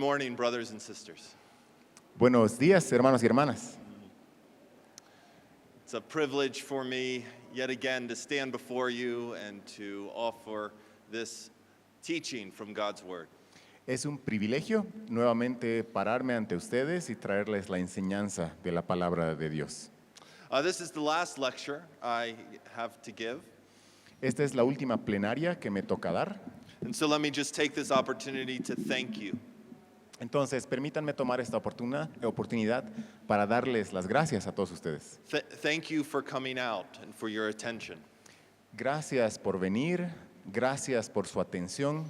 morning, brothers and sisters. Buenos días, hermanos y hermanas. It's a privilege for me yet again to stand before you and to offer this teaching from God's Word. Es un privilegio nuevamente pararme ante ustedes y traerles la enseñanza de la palabra de Dios. This is the last lecture I have to give. Esta es la última plenaria que me toca dar. And so let me just take this opportunity to thank you. Entonces, permítanme tomar esta oportunidad para darles las gracias a todos ustedes. Thank you for coming out and for your attention. Gracias por venir, gracias por su atención,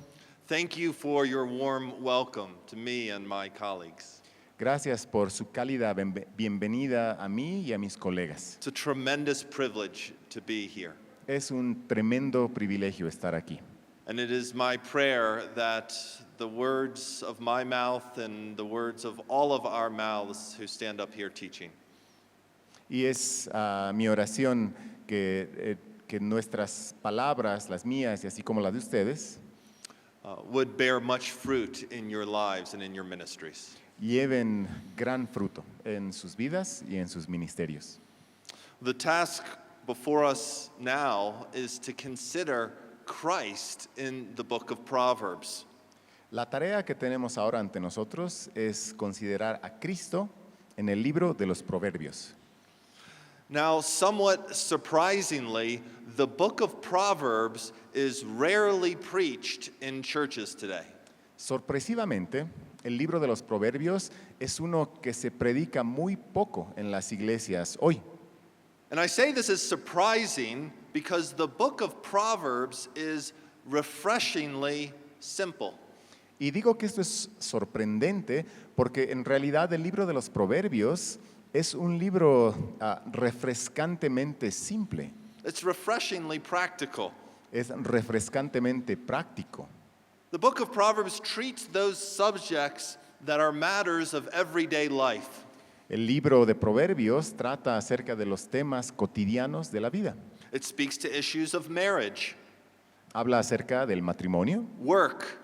Thank you for your warm welcome to me and my colleagues. gracias por su cálida bienvenida a mí y a mis colegas. It's a tremendous privilege to be here. Es un tremendo privilegio estar aquí. And it is my prayer that the words of my mouth and the words of all of our mouths who stand up here teaching Y es mi oración que nuestras palabras, las mías y así como las de ustedes, would bear much fruit in your lives and in your ministries. lleven gran fruto en sus vidas y en sus ministerios. The task before us now is to consider Christ in the book of Proverbs. La tarea que tenemos ahora ante nosotros es considerar a Cristo en el libro de los Proverbios. Now, somewhat surprisingly, the book of Proverbs is rarely preached in churches today. Sorpresivamente, el libro de los Proverbios es uno que se predica muy poco en las iglesias hoy. And I say this is surprising because the book of Proverbs is refreshingly simple. Y digo que esto es sorprendente porque en realidad el libro de los Proverbios es un libro refrescantemente simple, It's refreshingly practical. es refrescantemente práctico. The book of Proverbs treats those subjects that are matters of everyday life. El libro de Proverbios trata acerca de los temas cotidianos de la vida. It speaks to issues of marriage, Habla acerca del matrimonio, work,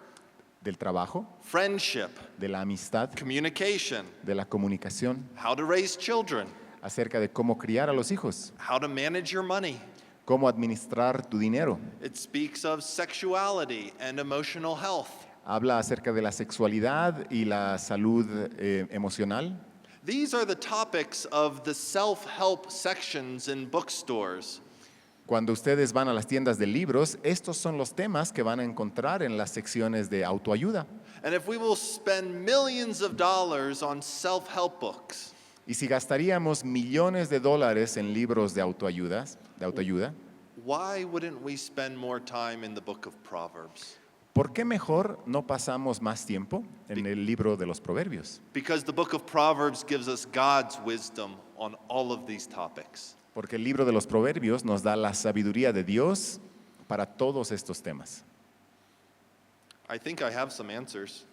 del trabajo, friendship, de la amistad, communication, de la comunicación, how to raise children, acerca de cómo criar a los hijos, how to manage your money. cómo administrar tu dinero. It speaks of sexuality and emotional health. Habla acerca de la sexualidad y la salud emocional. These are the topics of the self-help sections in bookstores. Cuando ustedes van a las tiendas de libros, estos son los temas que van a encontrar en las secciones de autoayuda. And if we will spend millions of dollars on self-help books, Y si gastaríamos millones de dólares en libros de autoayuda, why wouldn't we spend more time in the book of Proverbs? ¿por qué mejor no pasamos más tiempo en el libro de los Proverbios? Because the book of Proverbs gives us God's wisdom on all of these topics. Porque el libro de los Proverbios nos da la sabiduría de Dios para todos estos temas. I think I have some answers.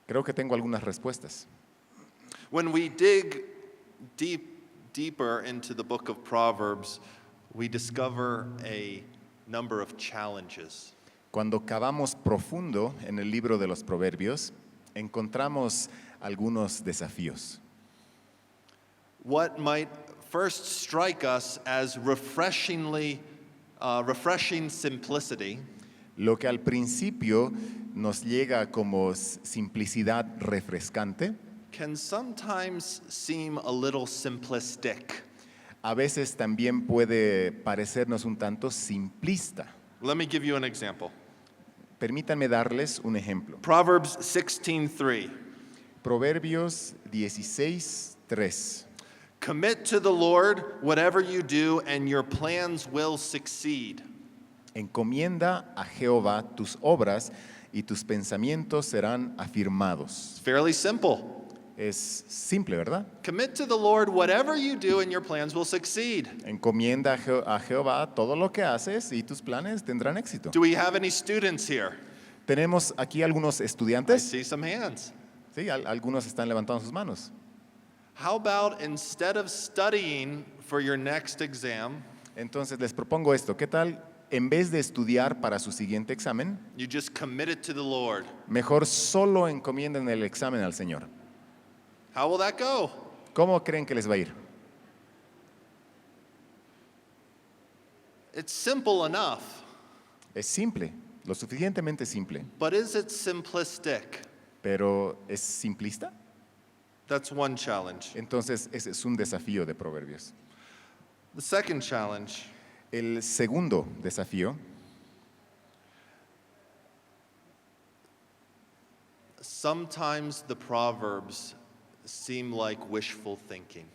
Creo que tengo algunas respuestas. When we dig deeper into the book of Proverbs, we discover a number of challenges. Cuando cavamos profundo en el libro de los Proverbios, encontramos algunos desafíos. What might first strike us as refreshing simplicity Lo que al principio nos llega como simplicidad refrescante, can sometimes seem a little simplistic. a veces también puede parecernos un tanto simplista. Let me give you an example. Permítanme darles un ejemplo. Proverbs 16:3. Proverbios 16:3. Commit to the Lord whatever you do, and your plans will succeed. Encomienda a Jehová tus obras y tus pensamientos serán afirmados. It's fairly simple. Es simple, ¿verdad? Commit to the Lord whatever you do, and your plans will succeed. Encomienda a Jehová todo lo que haces y tus planes tendrán éxito. Do we have any students here? Tenemos aquí algunos I estudiantes. see some hands. Sí, algunos están levantando sus manos. How about instead of studying for your next exam, Entonces les propongo esto. ¿Qué tal en vez de estudiar para su siguiente examen, you just commit it to the Lord. mejor solo encomienden el examen al Señor. How will that go? ¿Cómo creen que les va a ir? It's simple enough, Es simple, lo suficientemente simple, but is it simplistic? pero ¿es simplista? That's one challenge. Entonces ese es un desafío de Proverbios. The second challenge, El segundo desafío, sometimes the Proverbs seem like wishful thinking.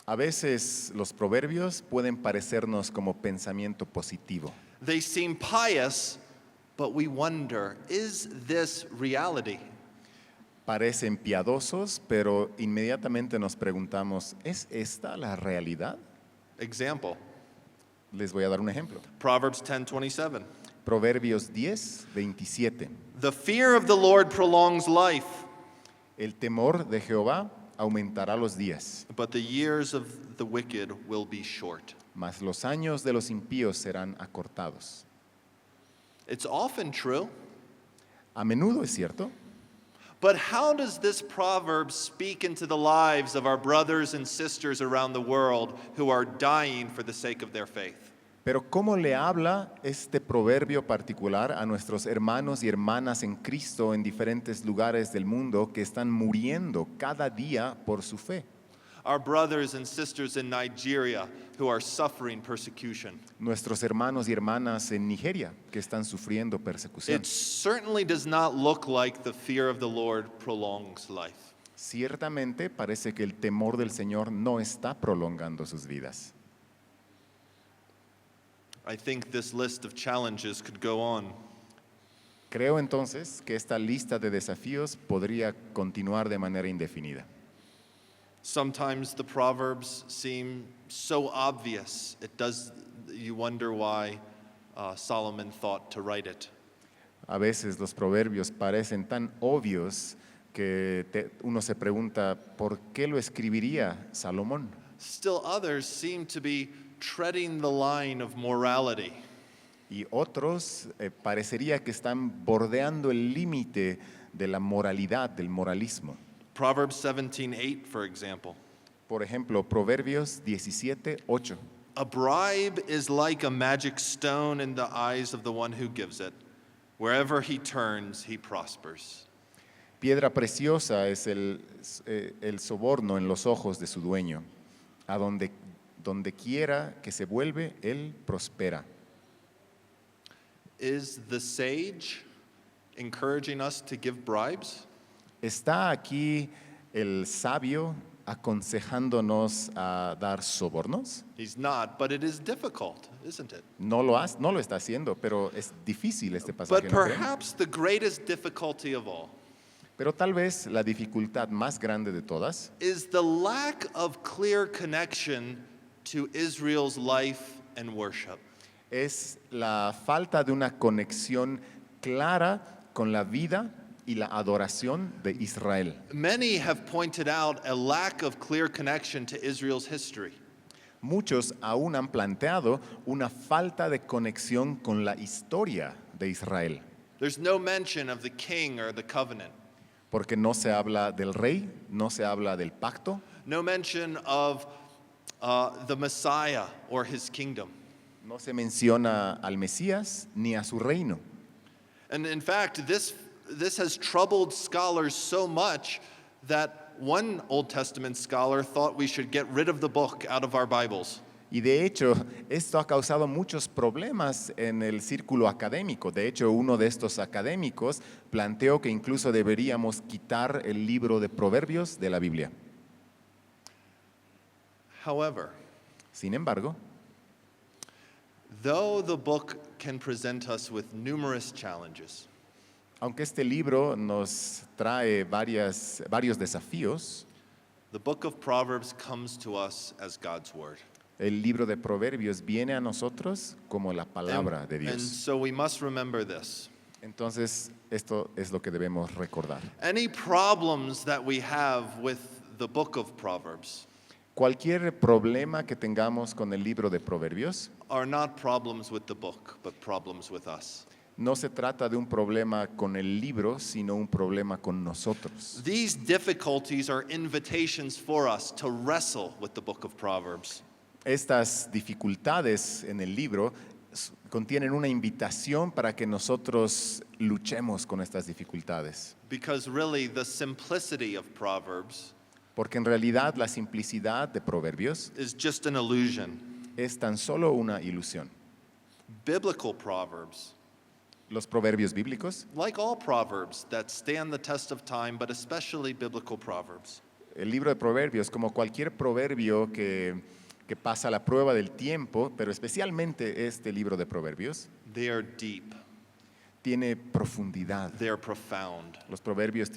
a veces los proverbios pueden parecernos como pensamiento positivo. They seem pious, but we wonder, is this reality? Parecen piadosos, pero inmediatamente nos preguntamos, ¿es esta la realidad? Example, Les voy a dar un ejemplo. Proverbs 10:27. Proverbios 10, 27. The fear of the Lord prolongs life, El temor de Jehová aumentará los días, but the years of the wicked will be short. mas los años de los impíos serán acortados. It's often true, A menudo es cierto, but how does this proverb speak into the lives of our brothers and sisters around the world who are dying for the sake of their faith? pero ¿cómo le habla este proverbio particular a nuestros hermanos y hermanas en Cristo en diferentes lugares del mundo que están muriendo cada día por su fe? Our brothers and sisters in Nigeria who are suffering persecution. Nuestros hermanos y hermanas en Nigeria que están sufriendo persecución. It certainly does not look like the fear of the Lord prolongs life. Ciertamente parece que el temor del Señor no está prolongando sus vidas. I think this list of challenges could go on. Creo entonces que esta lista de desafíos podría continuar de manera indefinida. Sometimes the proverbs seem so obvious, you wonder why Solomon thought to write it. A veces los proverbios parecen tan obvios que uno se pregunta, ¿por qué lo escribiría Salomón? Still others seem to be treading the line of morality. Y otros parecería que están bordeando el límite de la moralidad, del moralismo. Proverbs 17:8, for example. Por ejemplo, Proverbios 17:8. A bribe is like a magic stone in the eyes of the one who gives it. Wherever he turns, he prospers. Piedra preciosa es el soborno en los ojos de su dueño. A donde quiera que se vuelve, él prospera. Is the sage encouraging us to give bribes? ¿Está aquí el sabio aconsejándonos a dar sobornos? He's not, but it is difficult, isn't it? No lo está haciendo, pero es difícil este pasaje. But ¿No creen? perhaps the greatest difficulty of all Pero tal vez la dificultad más grande de todas is the lack of clear connection to Israel's life and worship. es la falta de una conexión clara con la vida y la adoración de Israel. Many have pointed out a lack of clear connection to Israel's history. Muchos aún han planteado una falta de conexión con la historia de Israel, There's no mention of the king or the covenant, porque no se habla del rey, no se habla del pacto, no mention of the Messiah or his kingdom. no se menciona al Mesías ni a su reino. And in fact, this has troubled scholars so much that one Old Testament scholar thought we should get rid of the book out of our Bibles. Y de hecho, esto ha causado muchos problemas en el círculo académico. De hecho, uno de estos académicos planteó que incluso deberíamos quitar el libro de Proverbios de la Biblia. However, Sin embargo, though the book can present us with numerous challenges, aunque este libro nos trae varios desafíos, the book of Proverbs comes to us as God's word. el libro de Proverbios viene a nosotros como la palabra de And Dios. so we must remember this. Entonces, esto es lo que debemos recordar. Any problems that we have with the book of Proverbs Cualquier problema que tengamos con el libro de Proverbios are not problems with the book, but problems with us. No se trata de un problema con el libro, sino un problema con nosotros. These difficulties are invitations for us to wrestle with the book of Proverbs. Estas dificultades en el libro contienen una invitación para que nosotros luchemos con estas dificultades. Because really, the simplicity of Proverbs Porque en realidad la simplicidad de Proverbios is just an illusion. es tan solo una ilusión. Biblical Proverbs, Los proverbios bíblicos, like all Proverbs that stand the test of time, but especially biblical Proverbs, el libro de Proverbios, como cualquier proverbio que pasa la prueba del tiempo, pero especialmente este libro de Proverbios, they are deep, tiene profundidad. they are profound, Los proverbios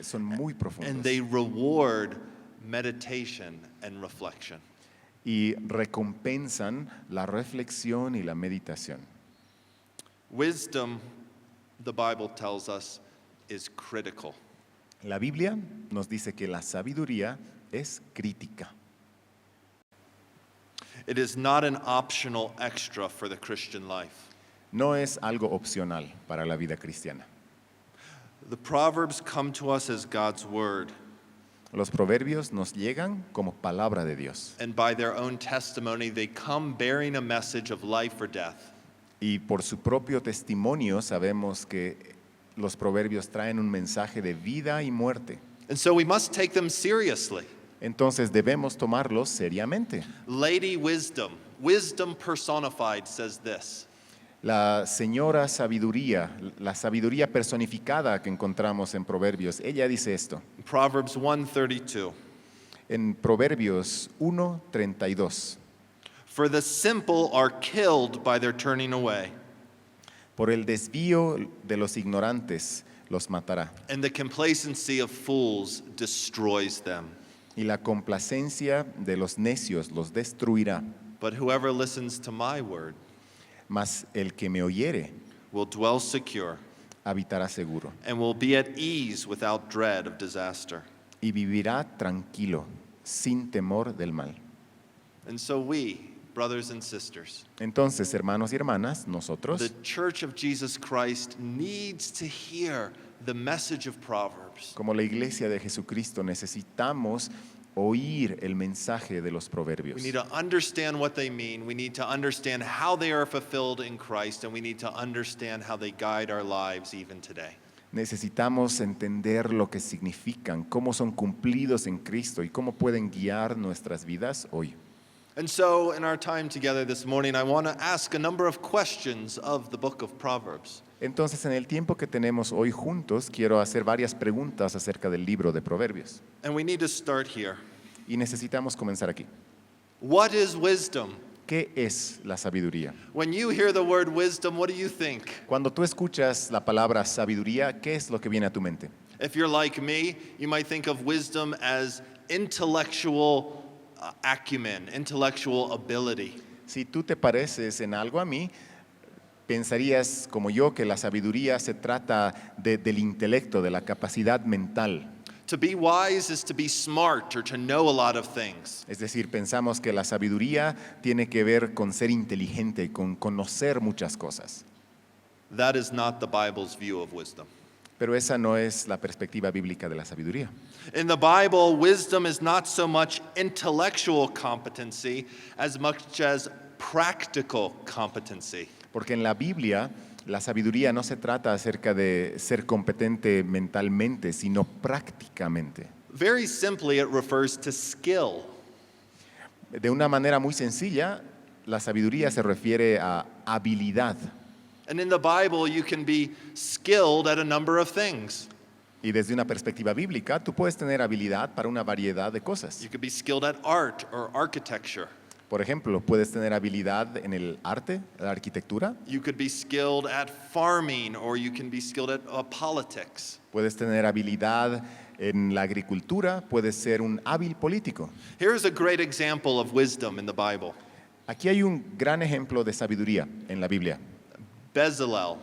son muy and profundos they reward meditation and reflection. y recompensan la reflexión y la meditación. Wisdom, the Bible tells us, is critical. La Biblia nos dice que la sabiduría es crítica. It is not an optional extra for the Christian life. No es algo opcional para la vida cristiana. The Proverbs come to us as God's word, Los proverbios nos llegan como palabra de Dios and by their own testimony, they come bearing a message of life or death. y por su propio testimonio sabemos que los proverbios traen un mensaje de vida y muerte. And so we must take them seriously. Entonces debemos tomarlos seriamente. Lady Wisdom, wisdom personified, says this: La señora sabiduría, la sabiduría personificada que encontramos en Proverbios, ella dice esto. Proverbs 1:32. En Proverbios 1:32. For the simple are killed by their turning away, Por el desvío de los ignorantes los matará, and the complacency of fools destroys them. y la complacencia de los necios los destruirá. But whoever listens to my word Mas el que me oyere will dwell secure habitará seguro and will be at ease without dread of disaster. y vivirá tranquilo, sin temor del mal. And so we, brothers and sisters, Entonces, hermanos y hermanas, nosotros, the Church of Jesus Christ needs to hear the message of Proverbs. como la iglesia de Jesucristo, necesitamos oír el mensaje de los We proverbios. need to understand what they mean. We need to understand how they are fulfilled in Christ, and we need to understand how they guide our lives even today. Necesitamos entender lo que significan, cómo son cumplidos en Cristo y cómo pueden guiar nuestras vidas hoy. And so, in our time together this morning, I want to ask a number of questions of the book of Proverbs. Entonces, en el tiempo que tenemos hoy juntos, quiero hacer varias preguntas acerca del libro de Proverbios. And we need to start here. Y necesitamos comenzar aquí. What is wisdom? ¿Qué es la sabiduría? When you hear the word wisdom, what do you think? Cuando tú escuchas la palabra sabiduría, ¿qué es lo que viene a tu mente? If you're like me, you might think of wisdom as intellectual acumen, intellectual ability. Si tú te pareces en algo a mí, pensarías como yo que la sabiduría se trata del intelecto, de la capacidad mental. To be wise is to be smart or to know a lot of things. Es decir, pensamos que la sabiduría tiene que ver con ser inteligente, con conocer muchas cosas. That is not the Bible's view of wisdom. Pero esa no es la perspectiva bíblica de la sabiduría. In the Bible, wisdom is not so much intellectual competency as much as practical competency. Porque en la Biblia, la sabiduría no se trata acerca de ser competente mentalmente, sino prácticamente. Very simply, it refers to skill. De una manera muy sencilla, la sabiduría se refiere a habilidad. And in the Bible, you can be skilled at a number of things. Y desde una perspectiva bíblica, tú puedes tener habilidad para una variedad de cosas. You could be skilled at art or architecture. Por ejemplo, puedes tener habilidad en el arte, la arquitectura. You could be skilled at farming, or you can be skilled at politics. Puedes tener habilidad en la agricultura. Puedes ser un hábil político. Here's a great example of wisdom in the Bible. Aquí hay un gran ejemplo de sabiduría en la Biblia. Bezalel.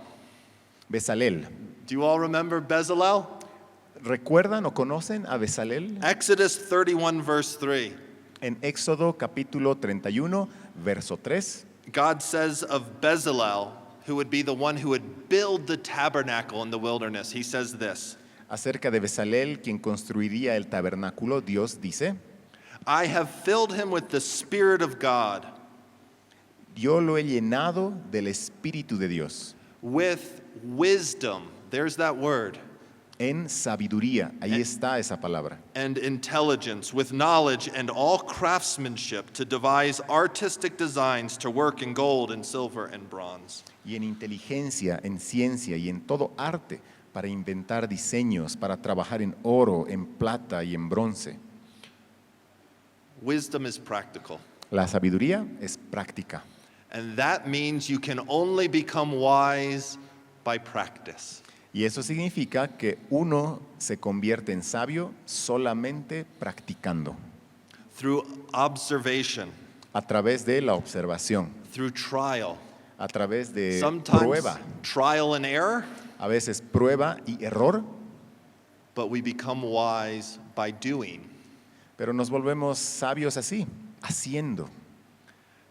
Bezalel. Do you all remember Bezalel? ¿Recuerdan o conocen a Bezalel? Exodus 31, verse 3. En Éxodo capítulo 31, verso 3. God says of Bezalel, who would be the one who would build the tabernacle in the wilderness, he says this: Acerca de Bezalel, quien construiría el tabernáculo, Dios dice, I have filled him with the Spirit of God, yo lo he llenado del Espíritu de Dios, with wisdom, there's that word, en sabiduría, ahí está esa palabra, and intelligence, with knowledge and all craftsmanship to devise artistic designs to work in gold and silver and bronze. y en inteligencia, en ciencia y en todo arte, para inventar diseños, para trabajar en oro, en plata y en bronce. Wisdom is practical. La sabiduría es práctica. And that means you can only become wise by practice. Y eso significa que uno se convierte en sabio solamente practicando, Through observation, a través de la observación, through trial, a través de sometimes prueba, trial and error, a veces prueba y error, but we become wise by doing. pero nos volvemos sabios así, haciendo.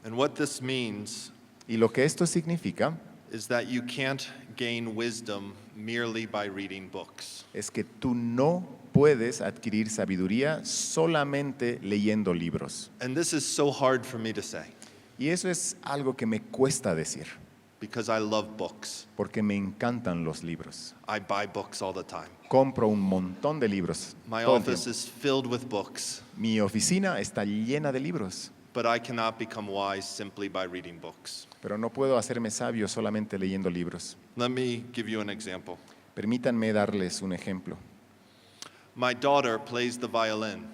And what this means Y lo que esto significa is that you can't gain wisdom merely by reading books. es que tú no puedes adquirir sabiduría solamente leyendo libros. And this is so hard for me to say Y eso es algo que me cuesta decir, because I love books. porque me encantan los libros. I buy books all the time. Compro un montón de libros. My todo el office tiempo. is filled with books, Mi oficina está llena de libros, but I cannot become wise simply by reading books. pero no puedo hacerme sabio solamente leyendo libros. Let me give you an example. Permítanme darles un ejemplo. My daughter plays the violin.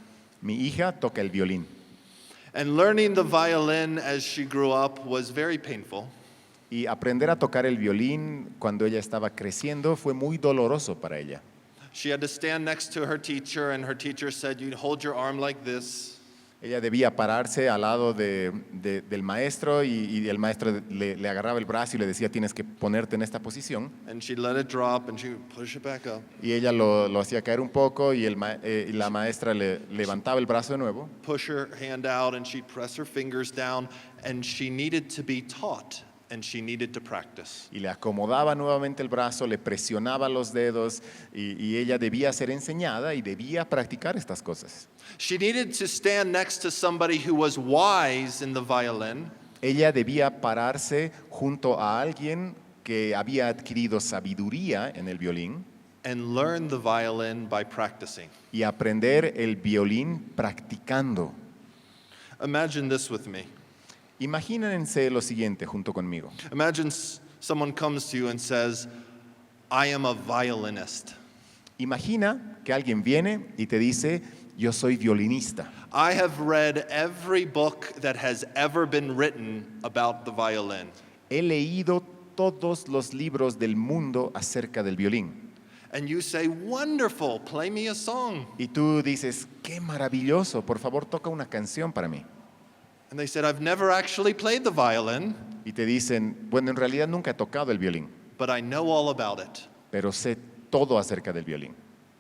Mi hija toca el violín And learning the violin as she grew up was very painful. y aprender a tocar el violín cuando ella estaba creciendo fue muy doloroso para ella. She had to stand next to her teacher, and her teacher said, "You hold your arm like this." Ella debía pararse al lado del maestro y el maestro le agarraba el brazo y le decía tienes que ponerte en esta posición. And she'd let it drop, and she would push it back up, Y ella lo hacía caer un poco y y la maestra le levantaba el brazo de nuevo. push her hand out, and she'd press her fingers down, and she needed to be taught, and she needed to practice. Y le acomodaba nuevamente el brazo, le presionaba los dedos y ella debía ser enseñada y debía practicar estas cosas. She needed to stand next to somebody who was wise in the violin, Ella debía pararse junto a alguien que había adquirido sabiduría en el violín and learn the violin by practicing. y aprender el violín practicando. Imagine this with me. Imagínense lo siguiente junto conmigo. Imagine someone comes to you and says, "I am a violinist. Imagina que alguien viene y te dice, yo soy violinista. I have read every book that has ever been written about the violin." He leído todos los libros del mundo acerca del violín. And you say, "Wonderful, play me a song." Y tú dices, qué maravilloso, por favor toca una canción para mí. And they said, "I've never actually played the violin, Y te dicen, bueno, en realidad nunca he tocado el violín, but I know all about it." pero sé todo acerca del violín.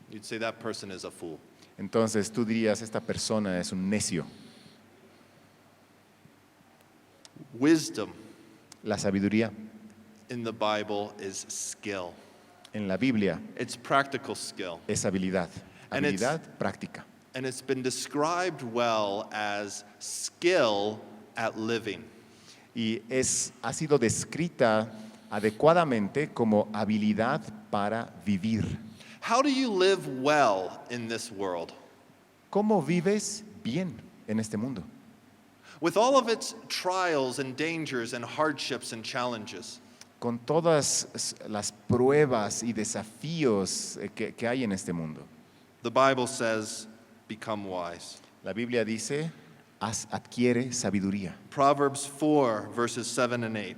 You'd say that person is a fool. Entonces tú dirías, esta persona es un necio. Wisdom La sabiduría in the Bible is skill. en la Biblia It's practical skill. es habilidad, And it's- habilidad práctica. And it's been described well as skill at living. Y ha sido descrita adecuadamente como habilidad para vivir. How do you live well in this world? ¿Cómo vives bien en este mundo? With all of its trials and dangers and hardships and challenges, Con todas las pruebas y desafíos que hay en este mundo. the Bible says, become wise. La Biblia dice, adquiere sabiduría. Proverbs 4, verses 7 and 8.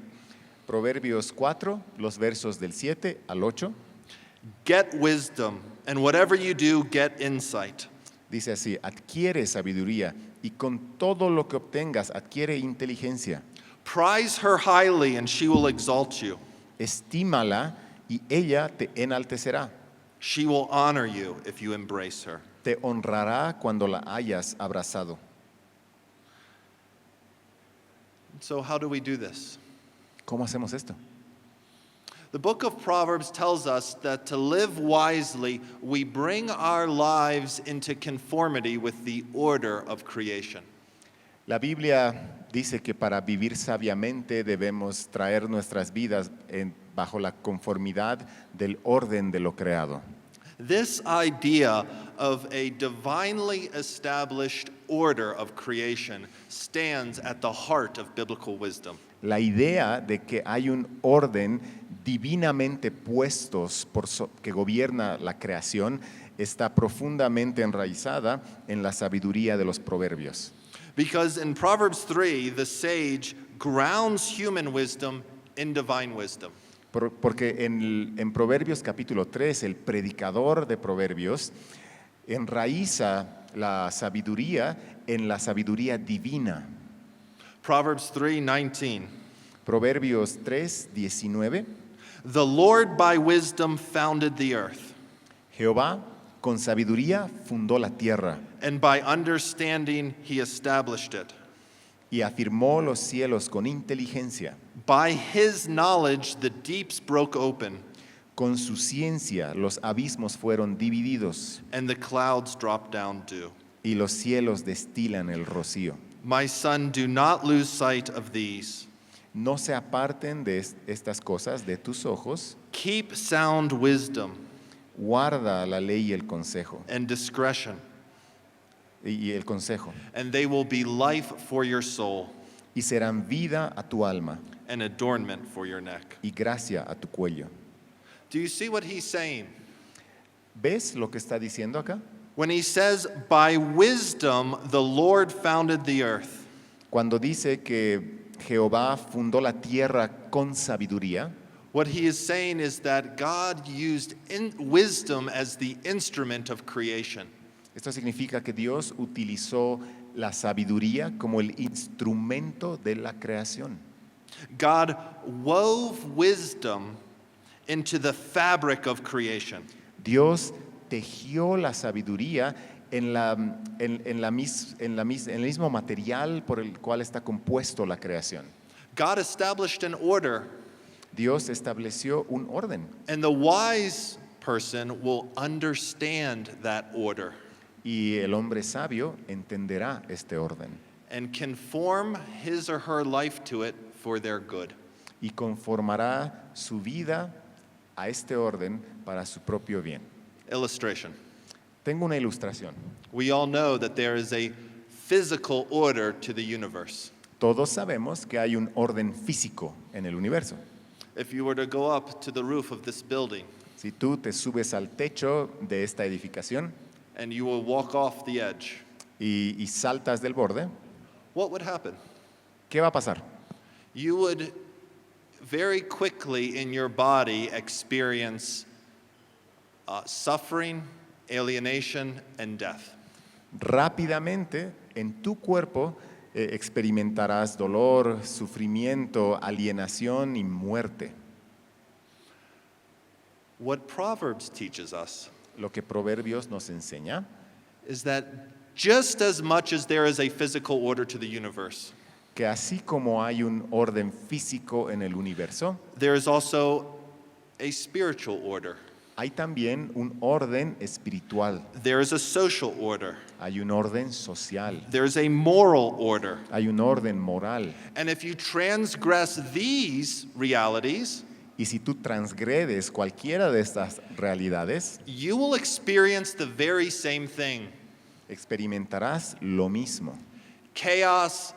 Proverbios 4, los versos del 7 al 8, Get wisdom, and whatever you do, get insight. dice así, adquiere sabiduría y con todo lo que obtengas, adquiere inteligencia. Prize her highly, and she will exalt you. Estímala y ella te enaltecerá. She will honor you if you embrace her. Te honrará cuando la hayas abrazado. So, how do we do this? ¿Cómo hacemos esto? The book of Proverbs tells us that to live wisely, we bring our lives into conformity with the order of creation. La Biblia dice que para vivir sabiamente debemos traer nuestras vidas bajo la conformidad del orden de lo creado. This idea of a divinely established order of creation stands at the heart of biblical wisdom. La idea de que hay un orden divinamente puestos que gobierna la creación está profundamente enraizada en la sabiduría de los proverbios. Because in Proverbs 3, the sage grounds human wisdom in divine wisdom. Porque en Proverbios capítulo 3, el predicador de Proverbios enraiza la sabiduría en la sabiduría divina. Proverbs 3:19. Proverbios 3, 19. The Lord by wisdom founded the earth, Jehová con sabiduría fundó la tierra and by understanding he established it. y afirmó los cielos con inteligencia. By his knowledge the deeps broke open, Con su ciencia los abismos fueron divididos and the clouds dropped down dew. y los cielos destilan el rocío. My son, do not lose sight of these. No se aparten de estas cosas de tus ojos. Keep sound wisdom Guarda la ley y el consejo. and discretion, Y el consejo. and they will be life for your soul Y serán vida a tu alma and adornment for your neck. y gracia a tu cuello. Do you see what he's saying? ¿Ves lo que está diciendo acá? When he says, by wisdom the Lord founded the earth, Cuando dice que Jehová fundó la tierra con sabiduría, what he is saying is that God used wisdom as the instrument of creation. esto significa que Dios utilizó la sabiduría como el instrumento de la creación. God wove wisdom into the fabric of creation. Dios tejió la sabiduría en el mismo material por el cual está compuesto la creación. God established an order, Dios estableció un orden and the wise person will understand that order y el hombre sabio entenderá este orden and conform his or her life to it for their good. y conformará su vida a este orden para su propio bien. Illustration. Tengo una ilustración. We all know that there is a physical order to the universe. Todos sabemos que hay un orden físico en el universo. If you were to go up to the roof of this building Si tú te subes al techo de esta edificación and you will walk off the edge, y saltas del borde, what would happen? ¿qué va a pasar? You would very quickly in your body experience suffering, alienation, and death. Rápidamente en tu cuerpo experimentarás dolor, sufrimiento, alienación y muerte. What Proverbs teaches us Lo que Proverbios nos enseña is that just as much as there is a physical order to the universe, que así como hay un orden físico en el universo, there is also a spiritual order. hay también un orden espiritual, There is a social order. hay un orden social, There is a moral order. hay un orden moral. And if you transgress these realities, Y si tú transgredes cualquiera de estas realidades, you will experience the very same thing. experimentarás lo mismo. Chaos,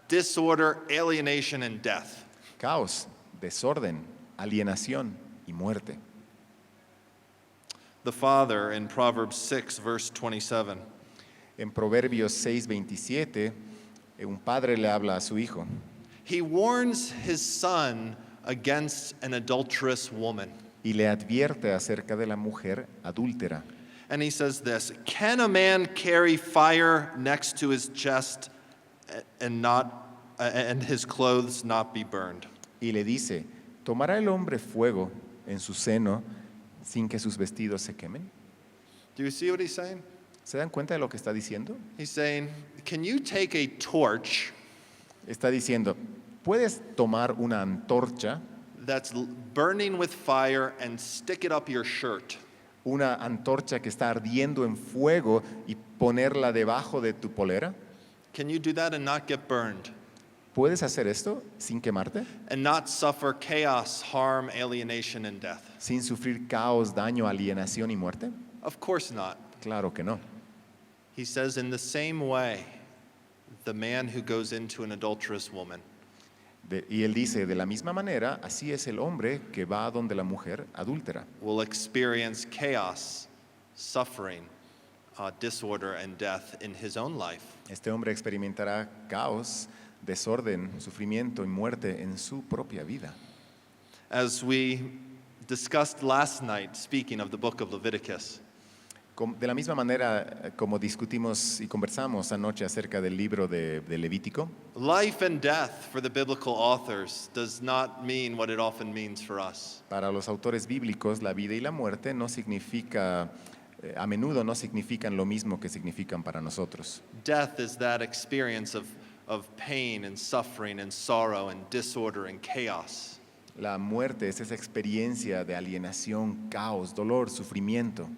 disorder, alienation, and death. Caos, desorden, alienación y muerte. The father in Proverbs 6, verse 27, En Proverbios 6:27, un padre le habla a su hijo he warns his son against an adulterous woman. y le advierte acerca de la mujer adúltera. And he says this, can a man carry fire next to his chest and his clothes not be burned? Y le dice, ¿tomará el hombre fuego en su seno sin que sus vestidos se quemen? Do you see what he's saying? ¿Se dan cuenta de lo que está diciendo? He's saying, can you take a torch Está diciendo, puedes tomar una antorcha, that's burning with fire and stick it up your shirt. una antorcha que está ardiendo en fuego y ponerla debajo de tu polera. Can you do that and not get burned? ¿Puedes hacer esto sin quemarte? And not suffer chaos, harm, alienation, and death? ¿Sin sufrir caos, daño, alienación y muerte? Of course not. Claro que no. He says, in the same way, the man who goes into an adulterous woman Y él dice, de la misma manera, así es el hombre que va donde la mujer adúltera. will experience chaos, suffering, disorder, and death in his own life. Este hombre experimentará caos, desorden, sufrimiento y muerte en su propia vida. As we discussed last night, speaking of the book of Leviticus, De la misma manera como discutimos y conversamos anoche acerca del libro de Levítico, life and death for the biblical authors does not mean what it often means for us. para los autores bíblicos la vida y la muerte no significa, a menudo no significan lo mismo que significan para nosotros. Death is that experience of pain and suffering and sorrow and disorder and chaos. La muerte es esa experiencia de alienación, caos, dolor, sufrimiento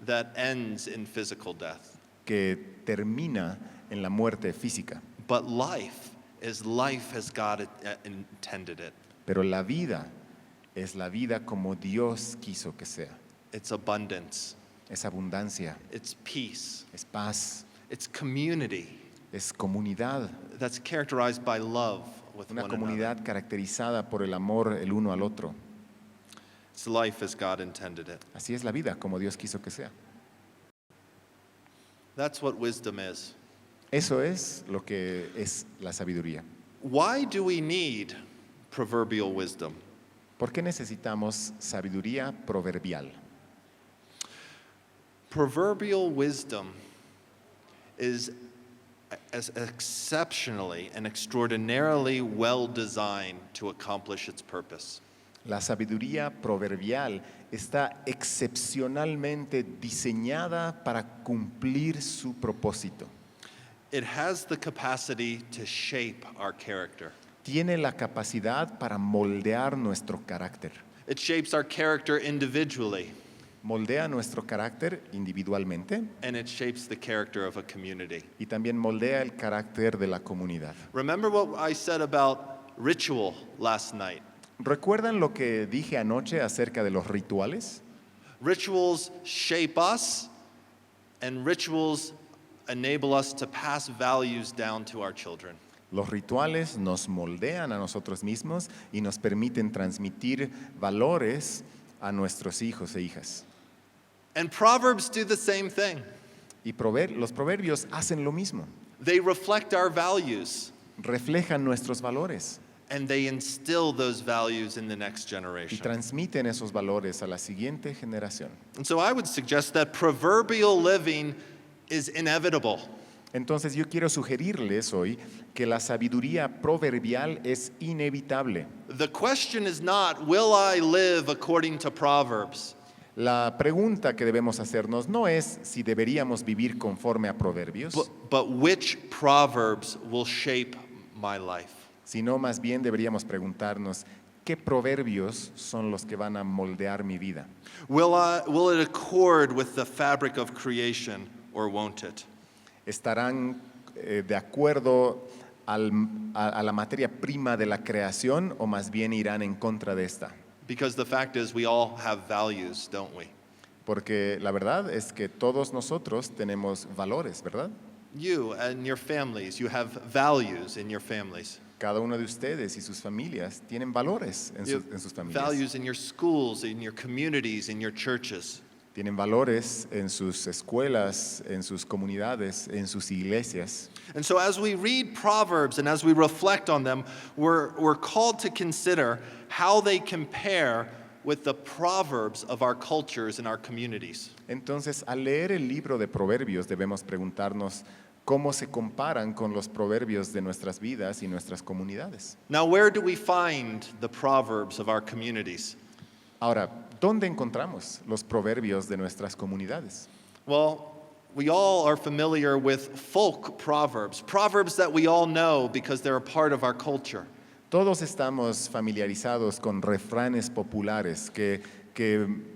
That ends in physical death. que termina en la muerte física. But life is life as God intended it. Pero la vida es la vida como Dios quiso que sea. It's abundance, Es abundancia, it's peace, es paz, it's community es comunidad. that's characterized by love with Una one another. comunidad caracterizada por el amor el uno al otro. It's life as God intended it. Así es la vida, como Dios quiso que sea. That's what wisdom is. Eso es lo que es la sabiduría. Why do we need proverbial wisdom? ¿Por qué necesitamos sabiduría proverbial? Proverbial wisdom is as exceptionally and extraordinarily well designed to accomplish its purpose. La sabiduría proverbial está excepcionalmente diseñada para cumplir su propósito. It has the capacity to shape our character. Tiene la capacidad para moldear nuestro carácter. It shapes our character individually, Moldea nuestro carácter individualmente and it shapes the character of a community. y también moldea el carácter de la comunidad. Remember what I said about ritual last night? ¿Recuerdan lo que dije anoche acerca de los rituales? Rituals shape us, and rituals enable us to pass values down to our children. Los rituales nos moldean a nosotros mismos y nos permiten transmitir valores a nuestros hijos e hijas. And Proverbs do the same thing. Y los proverbios hacen lo mismo. They reflect our values, Reflejan nuestros valores and they instill those values in the next y generation. transmiten esos valores a la siguiente generación. And so I would suggest that proverbial living is inevitable. Entonces yo quiero sugerirles hoy que la sabiduría proverbial es inevitable. The question is not, will I live according to Proverbs? La pregunta que debemos hacernos no es si deberíamos vivir conforme a proverbios, But which Proverbs will shape my life? sino más bien deberíamos preguntarnos qué proverbios son los que van a moldear mi vida. Will it accord with the fabric of creation or won't it? ¿Estarán de acuerdo a la materia prima de la creación o más bien irán en contra de esta? Because the fact is, we all have values, don't we? Porque la verdad es que todos nosotros tenemos valores, ¿verdad? You and your families, you have values in your families. Cada uno de ustedes y sus familias tienen valores en You sus have familias. values in your schools, in your communities, in your churches. Tienen valores en sus escuelas, en sus comunidades, en sus iglesias. And so as we read Proverbs and as we reflect on them, we're called to consider how they compare with the proverbs of our cultures and our communities. Entonces, al leer el libro de Proverbios, debemos preguntarnos cómo se comparan con los proverbios de nuestras vidas y nuestras comunidades. Now, where do we find the proverbs of our communities? Ahora, ¿dónde encontramos los proverbios de nuestras comunidades? Well, we all are familiar with folk proverbs, proverbs that we all know because they're a part of our culture. Todos estamos familiarizados con refranes populares que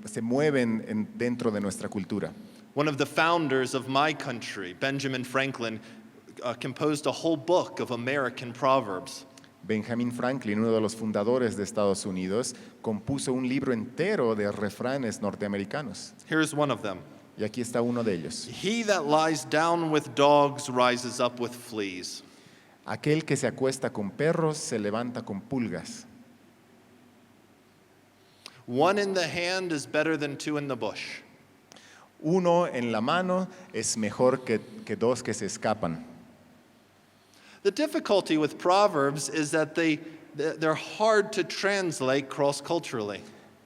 se mueven dentro de nuestra cultura. One of the founders of my country, Benjamin Franklin, composed a whole book of American proverbs. Benjamin Franklin, uno de los fundadores de Estados Unidos, compuso un libro entero de refranes norteamericanos. Here's one of them. Y aquí está uno de ellos. He that lies down with dogs rises up with fleas. Aquel que se acuesta con perros se levanta con pulgas. One in the hand is better than two in the bush. Uno en la mano es mejor que dos que se escapan. The difficulty with proverbs is that they're hard to translate cross-culturally.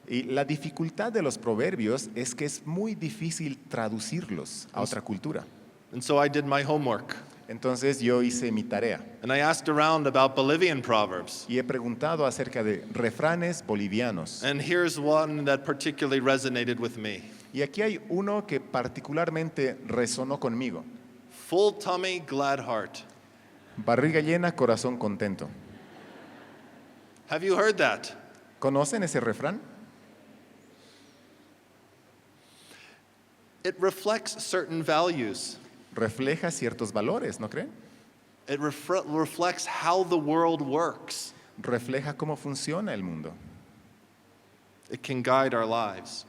Y la dificultad de los proverbios es que es muy difícil traducirlos a otra cultura. And so I did my homework. Entonces yo hice mi tarea And I asked around about Bolivian proverbs. y he preguntado acerca de refranes bolivianos. And here's one that particularly resonated with me. Y aquí hay uno que particularmente resonó conmigo. Full tummy, glad heart. Barriga llena, corazón contento. Have you heard that? ¿Conocen ese refrán? It reflects certain values. Refleja ciertos valores, ¿no creen? It reflects how the world works. Refleja cómo funciona el mundo. It can guide our lives.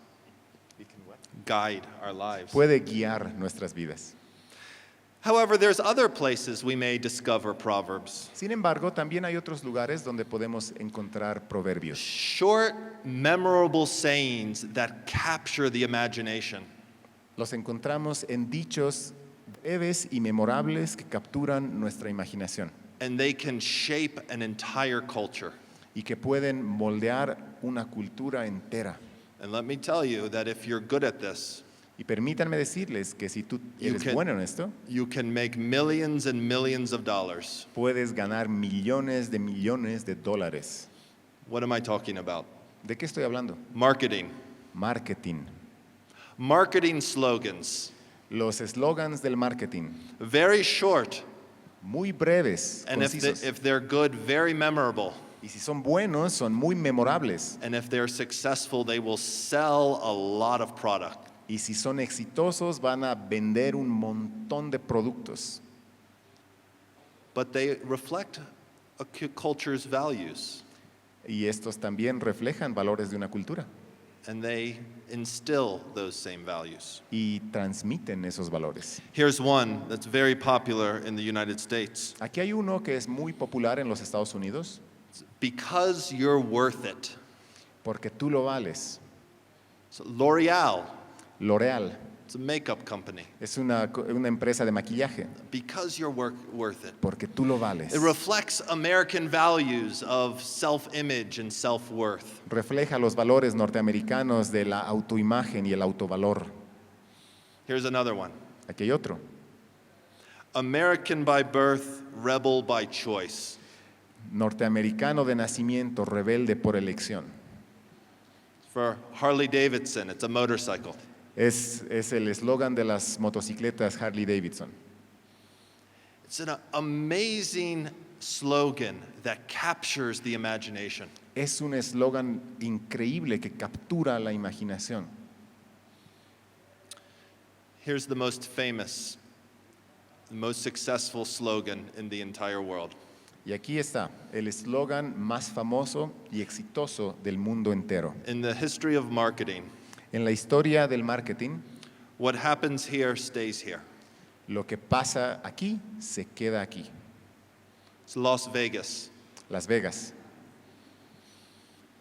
Guide our lives. Puede guiar nuestras vidas. However, there's other places we may discover proverbs. Sin embargo, también hay otros lugares donde podemos encontrar proverbios. Short, memorable sayings that capture the imagination. Los encontramos en dichos breves y memorables que capturan nuestra imaginación And they can shape an entire culture. y que pueden moldear una cultura entera. And let me tell you that if you're good at this, Y permítanme decirles que si tú You eres can- bueno en esto, you can make millions and millions of dollars. puedes ganar millones de dólares. What am I talking about? ¿De qué estoy hablando? Marketing. Marketing. Marketing slogans. Los eslogans del marketing, Very short, muy breves, and concisos. if they're good, very memorable. Y si son buenos, son muy memorables. And if they're successful, they will sell a lot of product. Y si son exitosos, van a vender un montón de productos. But they reflect a culture's values, Y estos también reflejan valores de una cultura. and they instill those same values. Y transmiten esos valores. Here's one that's very popular in the United States. Aquí hay uno que es muy popular en los Estados Unidos, Because you're worth it. porque tú lo vales. So L'Oreal, L'Oreal it's a makeup company. es una empresa de maquillaje, Because you're worth it. porque tú lo vales. It reflects American values of self-image and self-worth. Refleja los valores norteamericanos de la autoimagen y el autovalor. Here's another one. Aquí hay otro. American by birth, rebel by choice. Norteamericano de nacimiento, rebelde por elección. For Harley Davidson, it's a motorcycle. Es el eslogan de las motocicletas Harley Davidson. It's an amazing slogan that captures the imagination. Es un eslogan increíble que captura la imaginación. Here's the most famous, the most successful slogan in the entire world. Y aquí está, el eslogan más famoso y exitoso del mundo entero. In the history of marketing, En la historia del marketing, what happens here stays here. lo que pasa aquí se queda aquí. It's Las Vegas. Las Vegas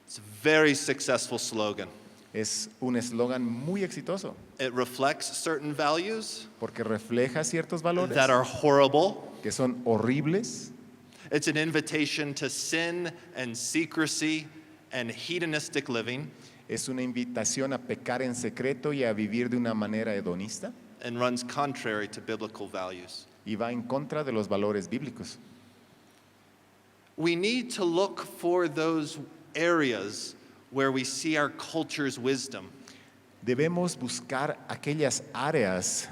It's a very successful slogan. es un eslogan muy exitoso It reflects certain values porque refleja ciertos valores that are horrible. que son horribles. It's an invitation to sin and secrecy and hedonistic living, Es una invitación a pecar en secreto y a vivir de una manera hedonista and runs contrary to biblical values. y va en contra de los valores bíblicos. We need to look for those areas where we see our culture's wisdom. Debemos buscar aquellas áreas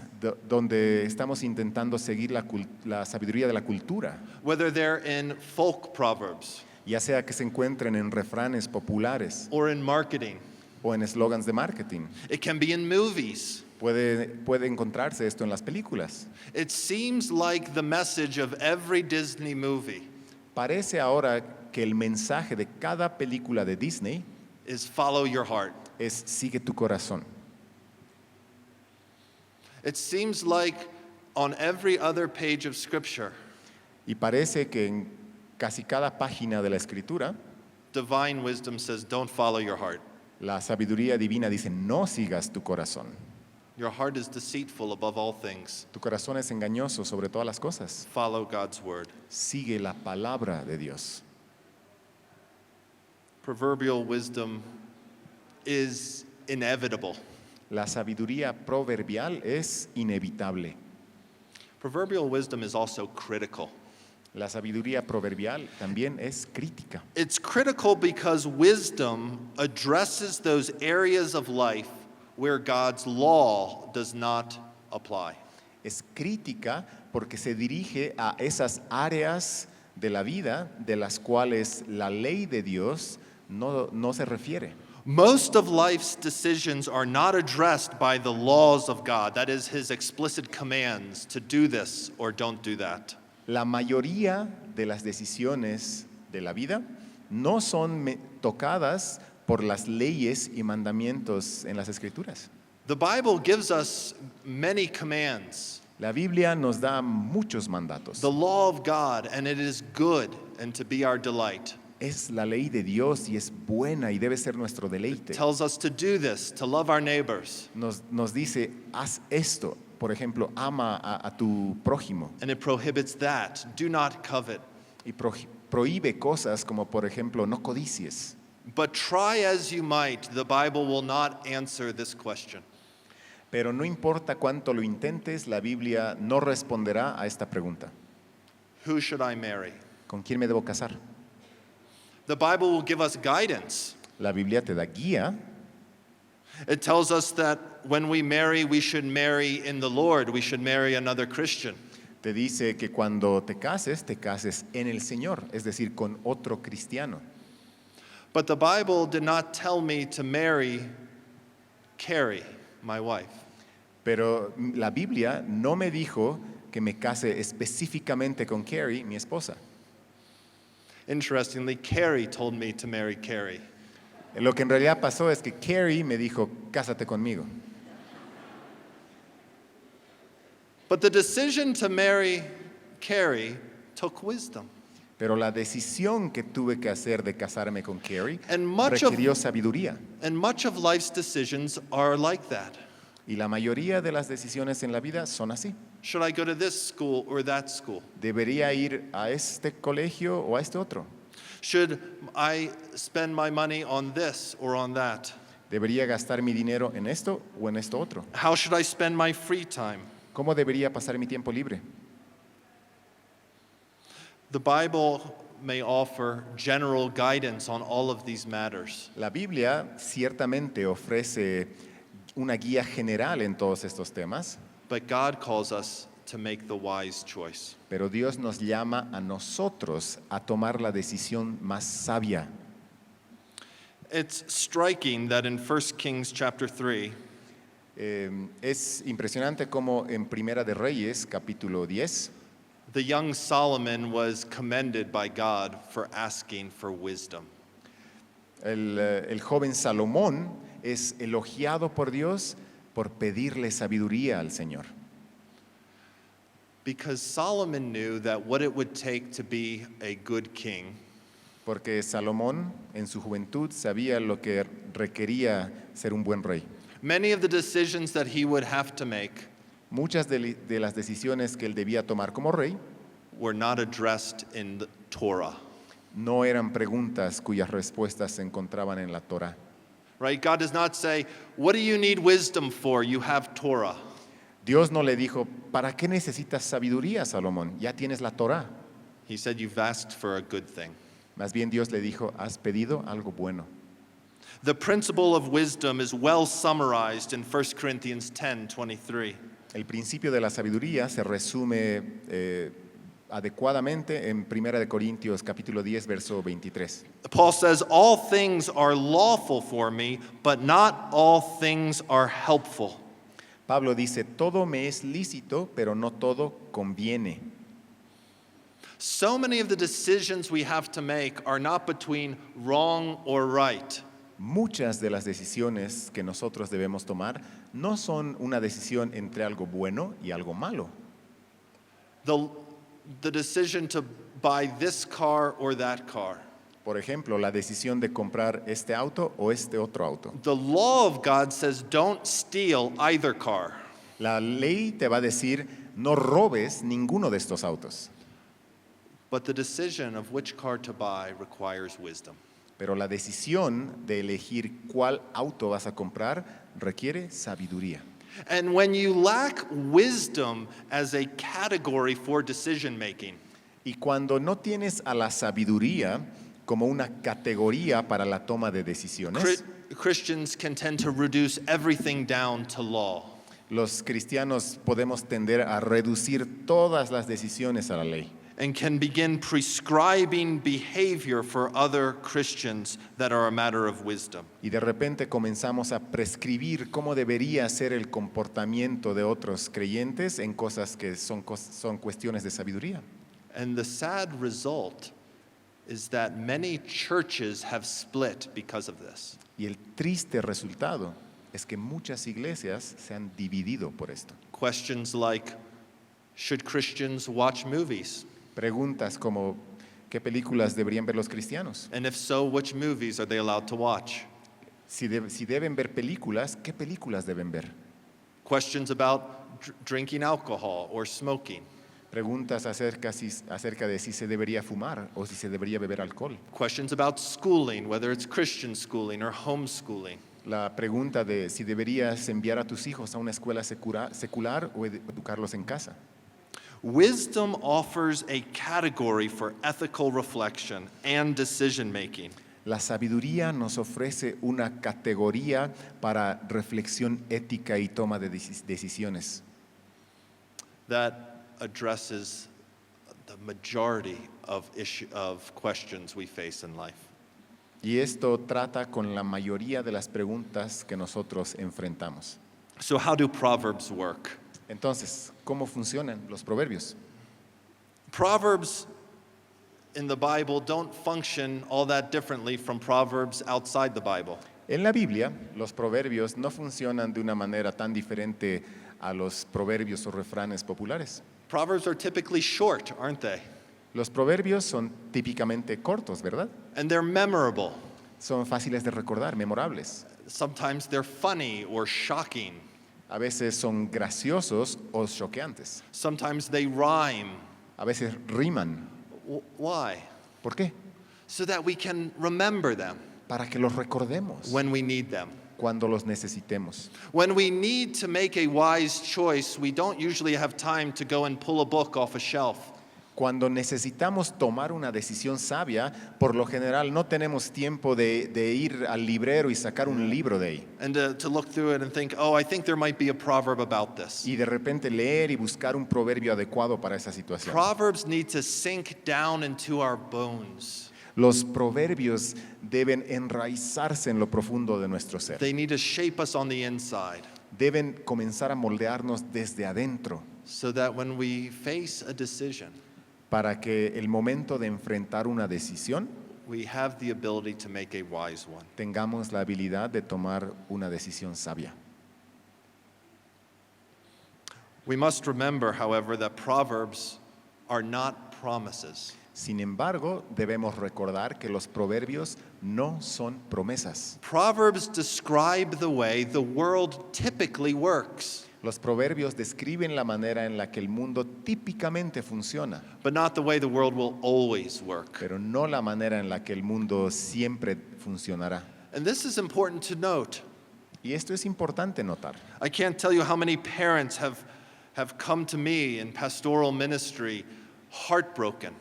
donde estamos intentando seguir la sabiduría de la cultura, whether they're in folk proverbs ya sea que se encuentren en refranes populares or in marketing. o en eslogans de marketing. It can be in movies. Puede encontrarse esto en las películas. It seems like the message of every Disney movie Parece ahora que el mensaje de cada película de Disney is follow your heart. es sigue tu corazón. It seems like on every other page of Scripture, Y parece que en casi cada página de la Escritura, divine wisdom says, don't follow your heart. la sabiduría divina dice, no sigas tu corazón. Your heart is deceitful above all things. Tu corazón es engañoso sobre todas las cosas. Follow God's word. Sigue la palabra de Dios. Proverbial wisdom is inevitable. La sabiduría proverbial es inevitable. Proverbial wisdom is also critical. La sabiduría proverbial también es crítica. It's critical because wisdom addresses those areas of life where God's law does not apply. Es crítica porque se dirige a esas áreas de la vida de las cuales la ley de Dios no se refiere. Most of life's decisions are not addressed by the laws of God, that is, His explicit commands to do this or don't do that. La mayoría de las decisiones de la vida no son tocadas por las leyes y mandamientos en las Escrituras. The Bible gives us many commands, La Biblia nos da muchos mandatos. the law of God, and it is good and to be our delight. Es la ley de Dios y es buena y debe ser nuestro deleite. Tells us to do this, to love our neighbors, Nos dice, haz esto. Por ejemplo, ama a tu prójimo and it prohibits that. Do not covet. y prohíbe cosas como, por ejemplo, no codicies. But try as you might, the Bible will not answer this question. Pero no importa cuánto lo intentes, la Biblia no responderá a esta pregunta. Who should I marry? ¿Con quién me debo casar? The Bible will give us guidance. La Biblia te da guía. It tells us that when we marry, we should marry in the Lord. We should marry another Christian. Te dice que cuando te cases en el Señor, es decir, con otro cristiano. But the Bible did not tell me to marry Carrie, my wife. Pero la Biblia no me dijo que me case específicamente con Carrie, mi esposa. Interestingly, Carrie told me to marry Carrie. Lo que en realidad pasó es que Carrie me dijo, cásate conmigo. But the decision to marry Carrie took wisdom. Pero la decisión que tuve que hacer de casarme con Carrie And much of- requirió sabiduría. And much of life's decisions are like that. Y la mayoría de las decisiones en la vida son así. Should I go to this school or that school? ¿Debería ir a este colegio o a este otro? Should I spend my money on this or on that? ¿Debería gastar mi dinero en esto o en esto otro? How should I spend my free time? ¿Cómo debería pasar mi tiempo libre? The Bible may offer general guidance on all of these matters. La Biblia ciertamente ofrece una guía general en todos estos temas, But God calls us to make the wise choice. pero Dios nos llama a nosotros a tomar la decisión más sabia. It's striking that in 1 Kings chapter 3, Es impresionante como en Primera de Reyes, capítulo 10, the young Solomon was commended by God for asking for wisdom. el joven Salomón es elogiado por Dios por pedirle sabiduría al Señor. Because Solomon knew that what it would take to be a good king Porque Salomón en su juventud sabía lo que requería ser un buen rey. many of the decisions that he would have to make Muchas de las decisiones que él debía tomar como rey were not addressed in the Torah. no eran preguntas cuyas respuestas se encontraban en la Torá. Right? God does not say, "What do you need wisdom for? You have Torah." Dios no le dijo, ¿para qué necesitas sabiduría, Salomón? Ya tienes la Torá. He said, "You've asked for a good thing." Más bien Dios le dijo, has pedido algo bueno. The principle of wisdom is well summarized in 1 Corinthians 10:23. El principio de la sabiduría se resume adecuadamente en 1 de Corintios capítulo 10, verso 23. Paul says, "All things are lawful for me, but not all things are helpful." Pablo dice, todo me es lícito, pero no todo conviene. So many of the decisions we have to make are not between wrong or right. Muchas de las decisiones que nosotros debemos tomar no son una decisión entre algo bueno y algo malo. The decision to buy this car or that car. Por ejemplo, la decisión de comprar este auto o este otro auto. The law of God says don't steal either car. La ley te va a decir, no robes ninguno de estos autos. But the decision of which car to buy requires wisdom. Pero la decisión de elegir cuál auto vas a comprar requiere sabiduría. And when you lack wisdom as a category for decision making, Y cuando no tienes a la sabiduría como una categoría para la toma de decisiones, Christians can tend to reduce everything down to law. los cristianos podemos tender a reducir todas las decisiones a la ley. And can begin prescribing behavior for other Christians that are a matter of wisdom. Y de repente comenzamos a prescribir cómo debería ser el comportamiento de otros creyentes en cosas que son cuestiones de sabiduría. And the sad result is that many churches have split because of this. Y el triste resultado es que muchas iglesias se han dividido por esto. Questions like, should Christians watch movies? Preguntas como, ¿qué películas deberían ver los cristianos? And if so, which movies are they allowed to watch? Si deben ver películas, ¿qué películas deben ver? Questions about drinking alcohol or smoking. Preguntas acerca de si se debería fumar o si se debería beber alcohol. Questions about schooling, whether it's Christian schooling or homeschooling. La pregunta de si deberías enviar a tus hijos a una escuela secular o educarlos en casa. Wisdom offers a category for ethical reflection and decision making. La sabiduría nos ofrece una categoría para reflexión ética y toma de decisiones That addresses the majority of questions we face in life. y esto trata con la mayoría de las preguntas que nosotros enfrentamos. So how do Proverbs work? Entonces, ¿cómo funcionan los proverbios? Proverbs in the Bible don't function all that differently from Proverbs outside the Bible. En la Biblia, los proverbios no funcionan de una manera tan diferente a los proverbios o refranes populares. Proverbs are typically short, aren't they? Los proverbios son típicamente cortos, ¿verdad? And they're memorable. Son fáciles de recordar, memorables. Sometimes they're funny or shocking. A veces son graciosos o choqueantes. Sometimes they rhyme. A veces riman. Why? ¿Por qué? So that we can remember them Para que los recordemos when we need them. cuando los necesitemos. When we need to make a wise choice, we don't usually have time to go and pull a book off a shelf. Cuando necesitamos tomar una decisión sabia, por lo general no tenemos tiempo de ir al librero y sacar un libro de ahí. And to look through it and think, oh, I think there might be a proverb about this. Y de repente leer y buscar un proverbio adecuado para esa situación. Proverbs need to sink down into our bones. Los proverbios deben enraizarse en lo profundo de nuestro ser. They need to shape us on the inside Deben comenzar a moldearnos desde adentro so that when we face a decision, para que el momento de enfrentar una decisión we have the ability to make a wise one. tengamos la habilidad de tomar una decisión sabia. We must remember, however, that Proverbs are not promises. Sin embargo, debemos recordar que los proverbios no son promesas. Proverbs describe the way the world typically works, Los proverbios describen la manera en la que el mundo típicamente funciona, but not the way the world will always work. pero no la manera en la que el mundo siempre funcionará. And this is important to note. Y esto es importante notar. I can't tell you how many parents have come to me in pastoral ministry heartbroken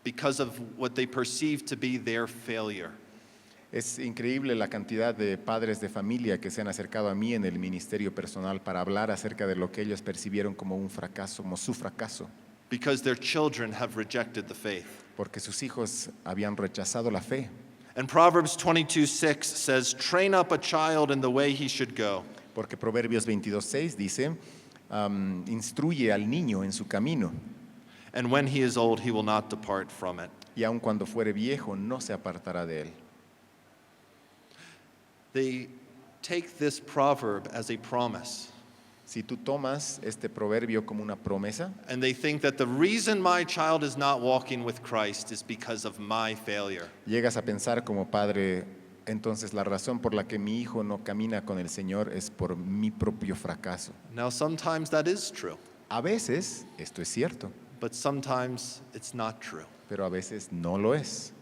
because of what they perceive to be their failure. Es increíble la cantidad de padres de familia que se han acercado a mí en el ministerio personal para hablar acerca de lo que ellos percibieron como un fracaso, como su fracaso, because their children have rejected the faith. porque sus hijos habían rechazado la fe. And Proverbs 22:6 says, "Train up a child in the way he should go. Porque Proverbios 22:6 dice, instruye al niño en su camino, And when he is old, he will not depart from it." y aun cuando fuere viejo no se apartará de él. They take this proverb as a promise. Si tú tomas este proverbio como una promesa And they think that the reason my child is not walking with Christ is because of my failure. llegas a pensar como padre, entonces la razón por la que mi hijo no camina con el Señor es por mi propio fracaso. Now, sometimes that is true, A veces esto es cierto, but sometimes it's not true. pero a veces no lo es.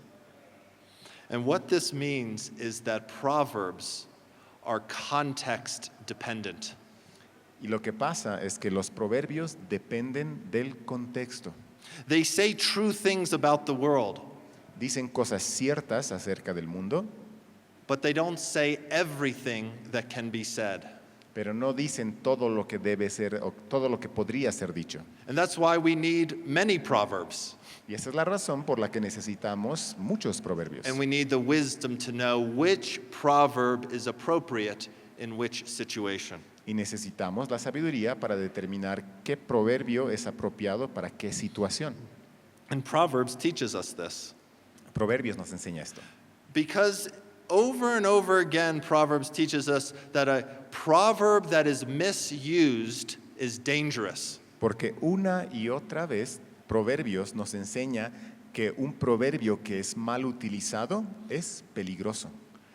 And what this means is that Proverbs are context dependent. Y lo que pasa es que los proverbios dependen del contexto. They say true things about the world, Dicen cosas ciertas acerca del mundo, but they don't say everything that can be said. pero no dicen todo lo que debe ser o todo lo que podría ser dicho. And that's why we need many Proverbs, Y esa es la razón por la que necesitamos muchos proverbios. and we need the wisdom to know which proverb is appropriate in which situation. Y necesitamos la sabiduría para determinar qué proverbio es apropiado para qué situación. And Proverbs teaches us this Proverbios nos enseña esto. because over and over again, Proverbs teaches us that a proverb that is misused is dangerous. Porque una y otra vez Proverbios nos enseña que un proverbio que es mal utilizado es peligroso.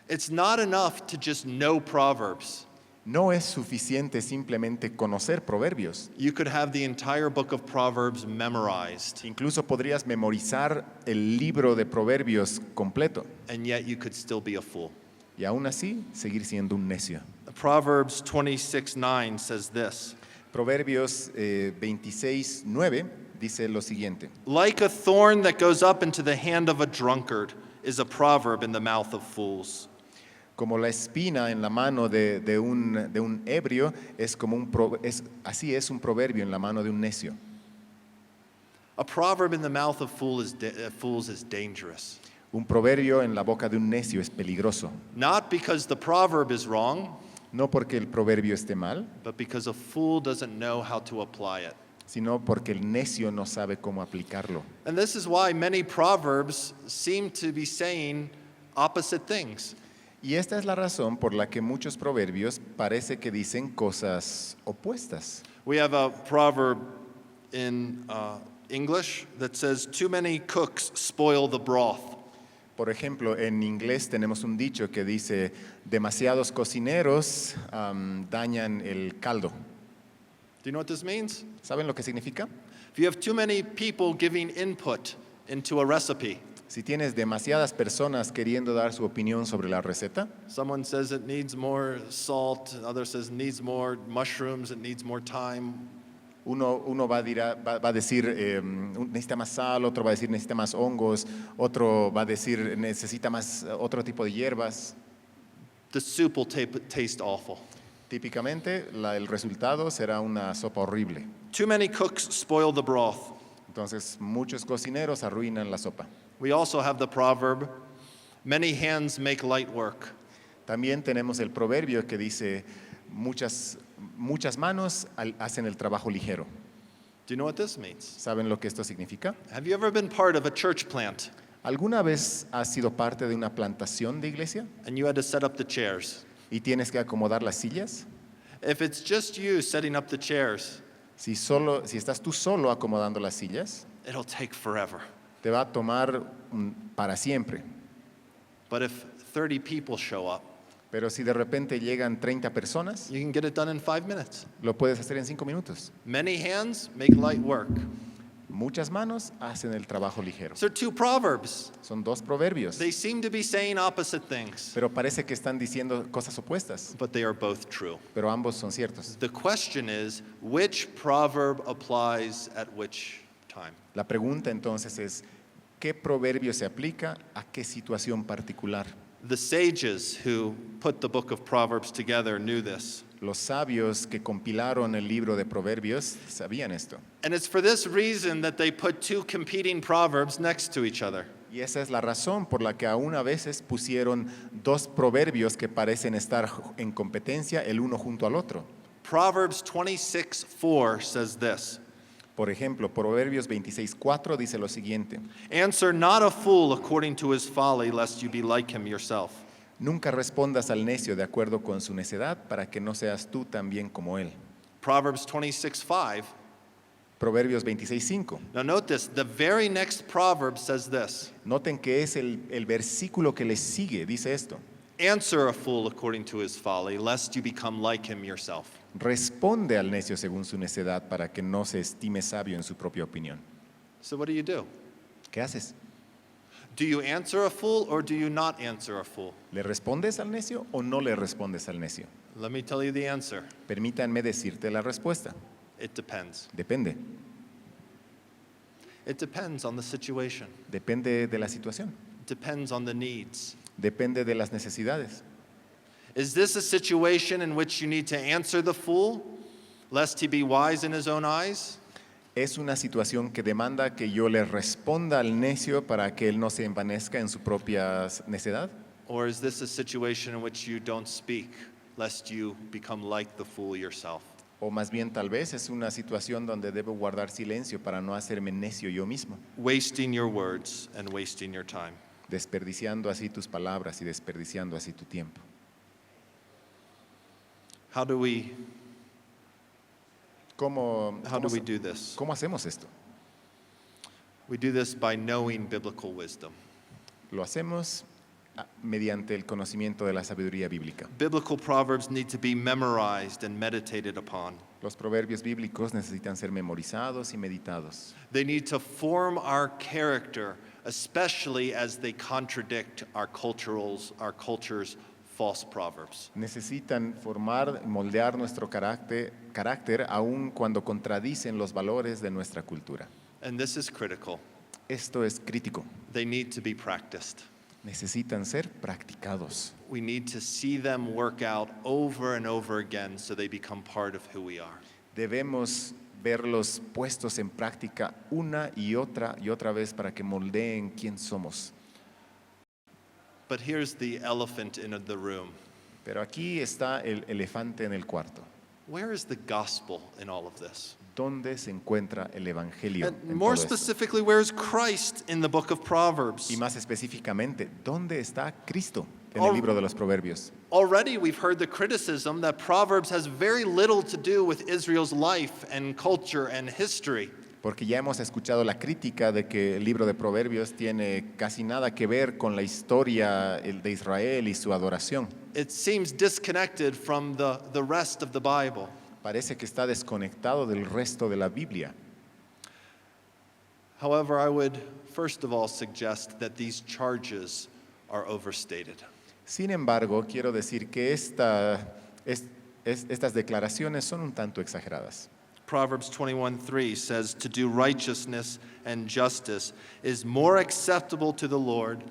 It's not enough to just know Proverbs. No es suficiente simplemente conocer proverbios. You could have the entire book of Proverbs memorized, Incluso podrías memorizar el libro de proverbios completo and yet you could still be a fool. y aún así seguir siendo un necio. Proverbs 26:9 says this: Proverbios 26:9 dice lo siguiente. "Like a thorn that goes up into the hand of a drunkard is a proverb in the mouth of fools." Como la espina en la mano de un ebrio, así es un proverbio en la mano de un necio. A proverb in the mouth of fools is dangerous. Un proverbio en la boca de un necio es peligroso. Not because the proverb is wrong, No porque el proverbio esté mal, but because a fool doesn't know how to apply it. sino porque el necio no sabe cómo aplicarlo. And this is why many proverbs seem to be saying opposite things. Y esta es la razón por la que muchos proverbios parece que dicen cosas opuestas. We have a proverb in English that says, "Too many cooks spoil the broth." Por ejemplo, en inglés tenemos un dicho que dice, demasiados cocineros dañan el caldo. Do you know what this means? ¿Saben lo que significa? If you have too many people giving input into a recipe, Si tienes demasiadas personas queriendo dar su opinión sobre la receta, someone says it needs more salt, another says it needs more mushrooms, it needs more time. uno va a decir necesita más sal, otro va a decir necesita más hongos, otro va a decir necesita más otro tipo de hierbas. The soup will taste awful. Típicamente el resultado será una sopa horrible. Too many cooks spoil the broth. Entonces muchos cocineros arruinan la sopa. We also have the proverb, "Many hands make light work." También tenemos el proverbio que dice muchas manos hacen el trabajo ligero. Do you know what this means? ¿Saben lo que esto significa? Have you ever been part of a church plant ¿Alguna vez has sido parte de una plantación de iglesia and you had to set up the chairs? y tienes que acomodar las sillas? If it's just you setting up the chairs, Si estás tú solo acomodando las sillas, it'll take forever. te va a tomar para siempre. But if 30 people show up, Pero si de repente llegan 30 personas, you can get it done in 5 minutes. lo puedes hacer en 5 minutos. Many hands make light work. Muchas manos hacen el trabajo ligero. So, 2 proverbs. Son dos proverbios, They seem to be saying opposite things, pero parece que están diciendo cosas opuestas, but they are both true. pero ambos son ciertos. The question is, which proverb applies at which time? La pregunta entonces es, ¿qué proverbio se aplica a qué situación particular? The sages who put the book of Proverbs together knew this. Los sabios que compilaron el libro de Proverbios sabían esto. And it's for this reason that they put two competing proverbs next to each other. Y esa es la razón por la que aún a veces pusieron dos proverbios que parecen estar en competencia el uno junto al otro. Proverbs 26:4 says this. Por ejemplo, Proverbios 26:4 dice lo siguiente: Answer not a fool according to his folly, lest you be like him yourself. Nunca respondas al necio de acuerdo con su necedad, para que no seas tú también como él. Proverbs 26:5. Proverbios 26:5. Now note this, the very next proverb says this. Noten que es el versículo que le sigue, dice esto: Answer a fool according to his folly, lest you become like him yourself. responde al necio según su necedad, para que no se estime sabio en su propia opinión. So what do? ¿Qué haces? Do you answer a fool or do you not answer a fool? ¿Le respondes al necio o no le respondes al necio? Let me tell you the answer. Permítanme decirte la respuesta. It depends. Depende. It depends on the situation. Depende de la situación. It depends on the needs. Depende de las necesidades. Is this a situation in which you need to answer the fool, lest he be wise in his own eyes? ¿Es una situación que demanda que yo le responda al necio para que él no se envanezca en su propia necedad? Or is this a situation in which you don't speak, lest you become like the fool yourself? O más bien tal vez es una situación donde debo guardar silencio para no hacerme necio yo mismo, Wasting your words and wasting your time. desperdiciando así tus palabras y desperdiciando así tu tiempo. How do we ¿Cómo do this? cómo hacemos esto? We do this by knowing biblical wisdom. Lo hacemos mediante el conocimiento de la sabiduría bíblica. Biblical proverbs need to be memorized and meditated upon. Los proverbios bíblicos necesitan ser memorizados y meditados. They need to form our character, especially as they contradict our culture's false proverbs. Necesitan formar, moldear nuestro carácter aun cuando contradicen los valores de nuestra cultura. And this is critical. Esto es crítico. They need to be practiced. Necesitan ser practicados. We need to see them work out over and over again so they become part of who we are. Debemos verlos puestos en práctica una y otra vez para que moldeen quién somos. But here's the elephant in the room. Pero aquí está el elefante en el cuarto. Where is the gospel in all of this? ¿Dónde se encuentra el evangelio And en more todo esto? specifically, where is Christ in the book of Proverbs? Y más específicamente, ¿dónde está Cristo en Al- el libro de los Proverbios? Already we've heard the criticism that Proverbs has very little to do with Israel's life and culture and history. Porque ya hemos escuchado la crítica de que el libro de Proverbios tiene casi nada que ver con la historia de Israel y su adoración. It seems disconnected from the rest of the Bible. Parece que está desconectado del resto de la Biblia. However, I would first of all suggest that these charges are overstated. Sin embargo, quiero decir que estas declaraciones son un tanto exageradas. Proverbs 21:3 says, "To do righteousness and justice is more acceptable to the Lord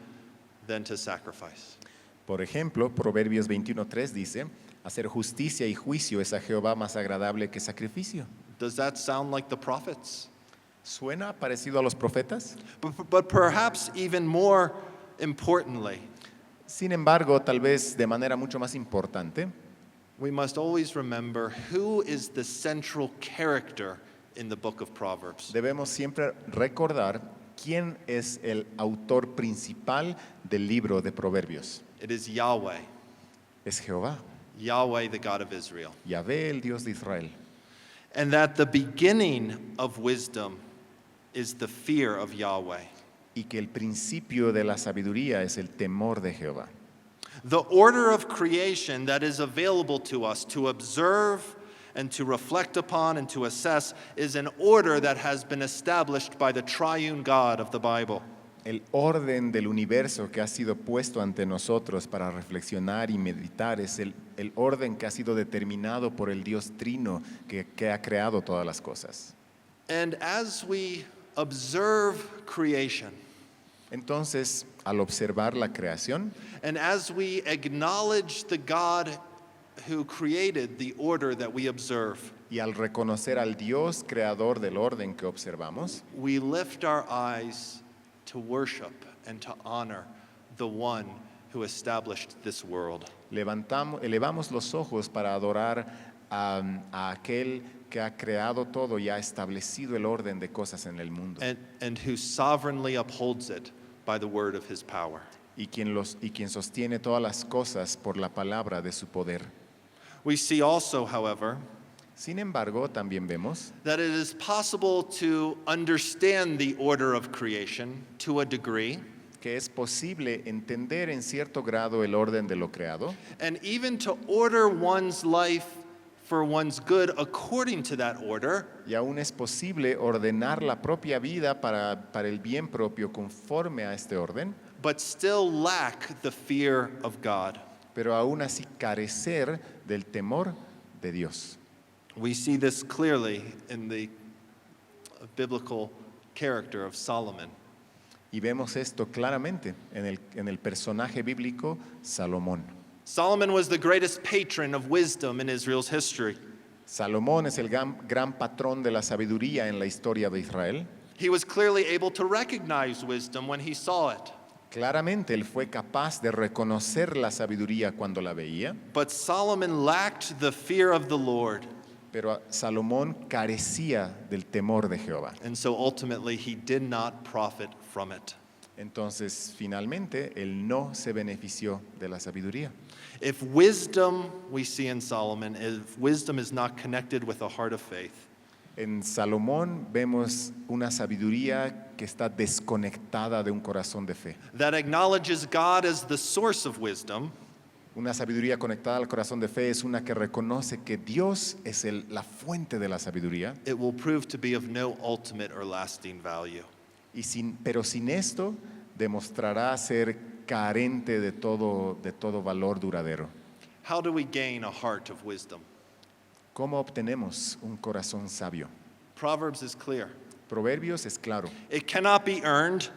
than to sacrifice." Por ejemplo, Proverbios 21:3 dice: hacer justicia y juicio es a Jehová más agradable que sacrificio. Does that sound like the prophets? ¿Suena parecido a los profetas? But perhaps even more importantly, Sin embargo, tal vez de manera mucho más importante, we must always remember who is the central character in the book of Proverbs. debemos siempre recordar quién es el autor principal del libro de Proverbios. It is Yahweh, Es Jehová, Yahweh, the God of Israel. Yahvé, el Dios de Israel. And that the beginning of wisdom is the fear of Yahweh. Y que el principio de la sabiduría es el temor de Jehová. The order of creation that is available to us to observe and to reflect upon and to assess is an order that has been established by the triune God of the Bible. El orden del universo que ha sido puesto ante nosotros para reflexionar y meditar es el orden que ha sido determinado por el Dios Trino que ha creado todas las cosas. And as we observe creation, Entonces, al observar la creación, and as we acknowledge the God who created the order that we observe, y al reconocer al Dios creador del orden que observamos, we lift our eyes to worship and to honor the one who established this world. elevamos los ojos para adorar a aquel que ha creado todo y ha establecido el orden de cosas en el mundo, And who sovereignly upholds it by the word of his power. y quien sostiene todas las cosas por la palabra de su poder. We see also, however, Sin embargo, también vemos that it is possible to understand the order of creation to a degree, que es posible entender en cierto grado el orden de lo creado and even to order one's life for one's good according to that order, y aún es posible ordenar la propia vida para el bien propio conforme a este orden, but still lack the fear of God. pero aún así carecer del temor de Dios. We see this clearly in the biblical character of Solomon. Y vemos esto claramente en el personaje bíblico Salomón. Solomon was the greatest patron of wisdom in Israel's history. Salomón es el gran patrón de la sabiduría en la historia de Israel. He was clearly able to recognize wisdom when he saw it. Claramente él fue capaz de reconocer la sabiduría cuando la veía, But Solomon lacked the fear of the Lord, pero Salomón carecía del temor de Jehová. and so ultimately he did not profit from it. Entonces, finalmente, él no se benefició de la sabiduría. If wisdom, we see in Solomon, if wisdom is not connected with a heart of faith, En Salomón vemos una sabiduría que está desconectada de un corazón de fe. that acknowledges God as the source of wisdom, Una sabiduría conectada al corazón de fe es una que reconoce que Dios es la fuente de la sabiduría, it will prove to be of no ultimate or lasting value. pero sin esto demostrará ser carente de todo valor duradero. How do we gain a heart of wisdom? ¿Cómo obtenemos un corazón sabio? Proverbs is clear. Proverbios es claro. It cannot be earned,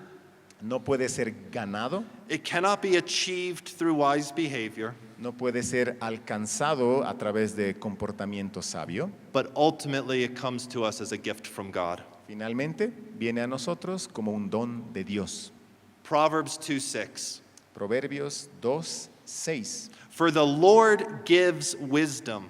No puede ser ganado, it cannot be achieved through wise behavior, no puede ser alcanzado a través de comportamiento sabio. but ultimately it comes to us as a gift from God. Finalmente, viene a nosotros como un don de Dios. Proverbs 2:6. Proverbios 2:6. For the Lord gives wisdom.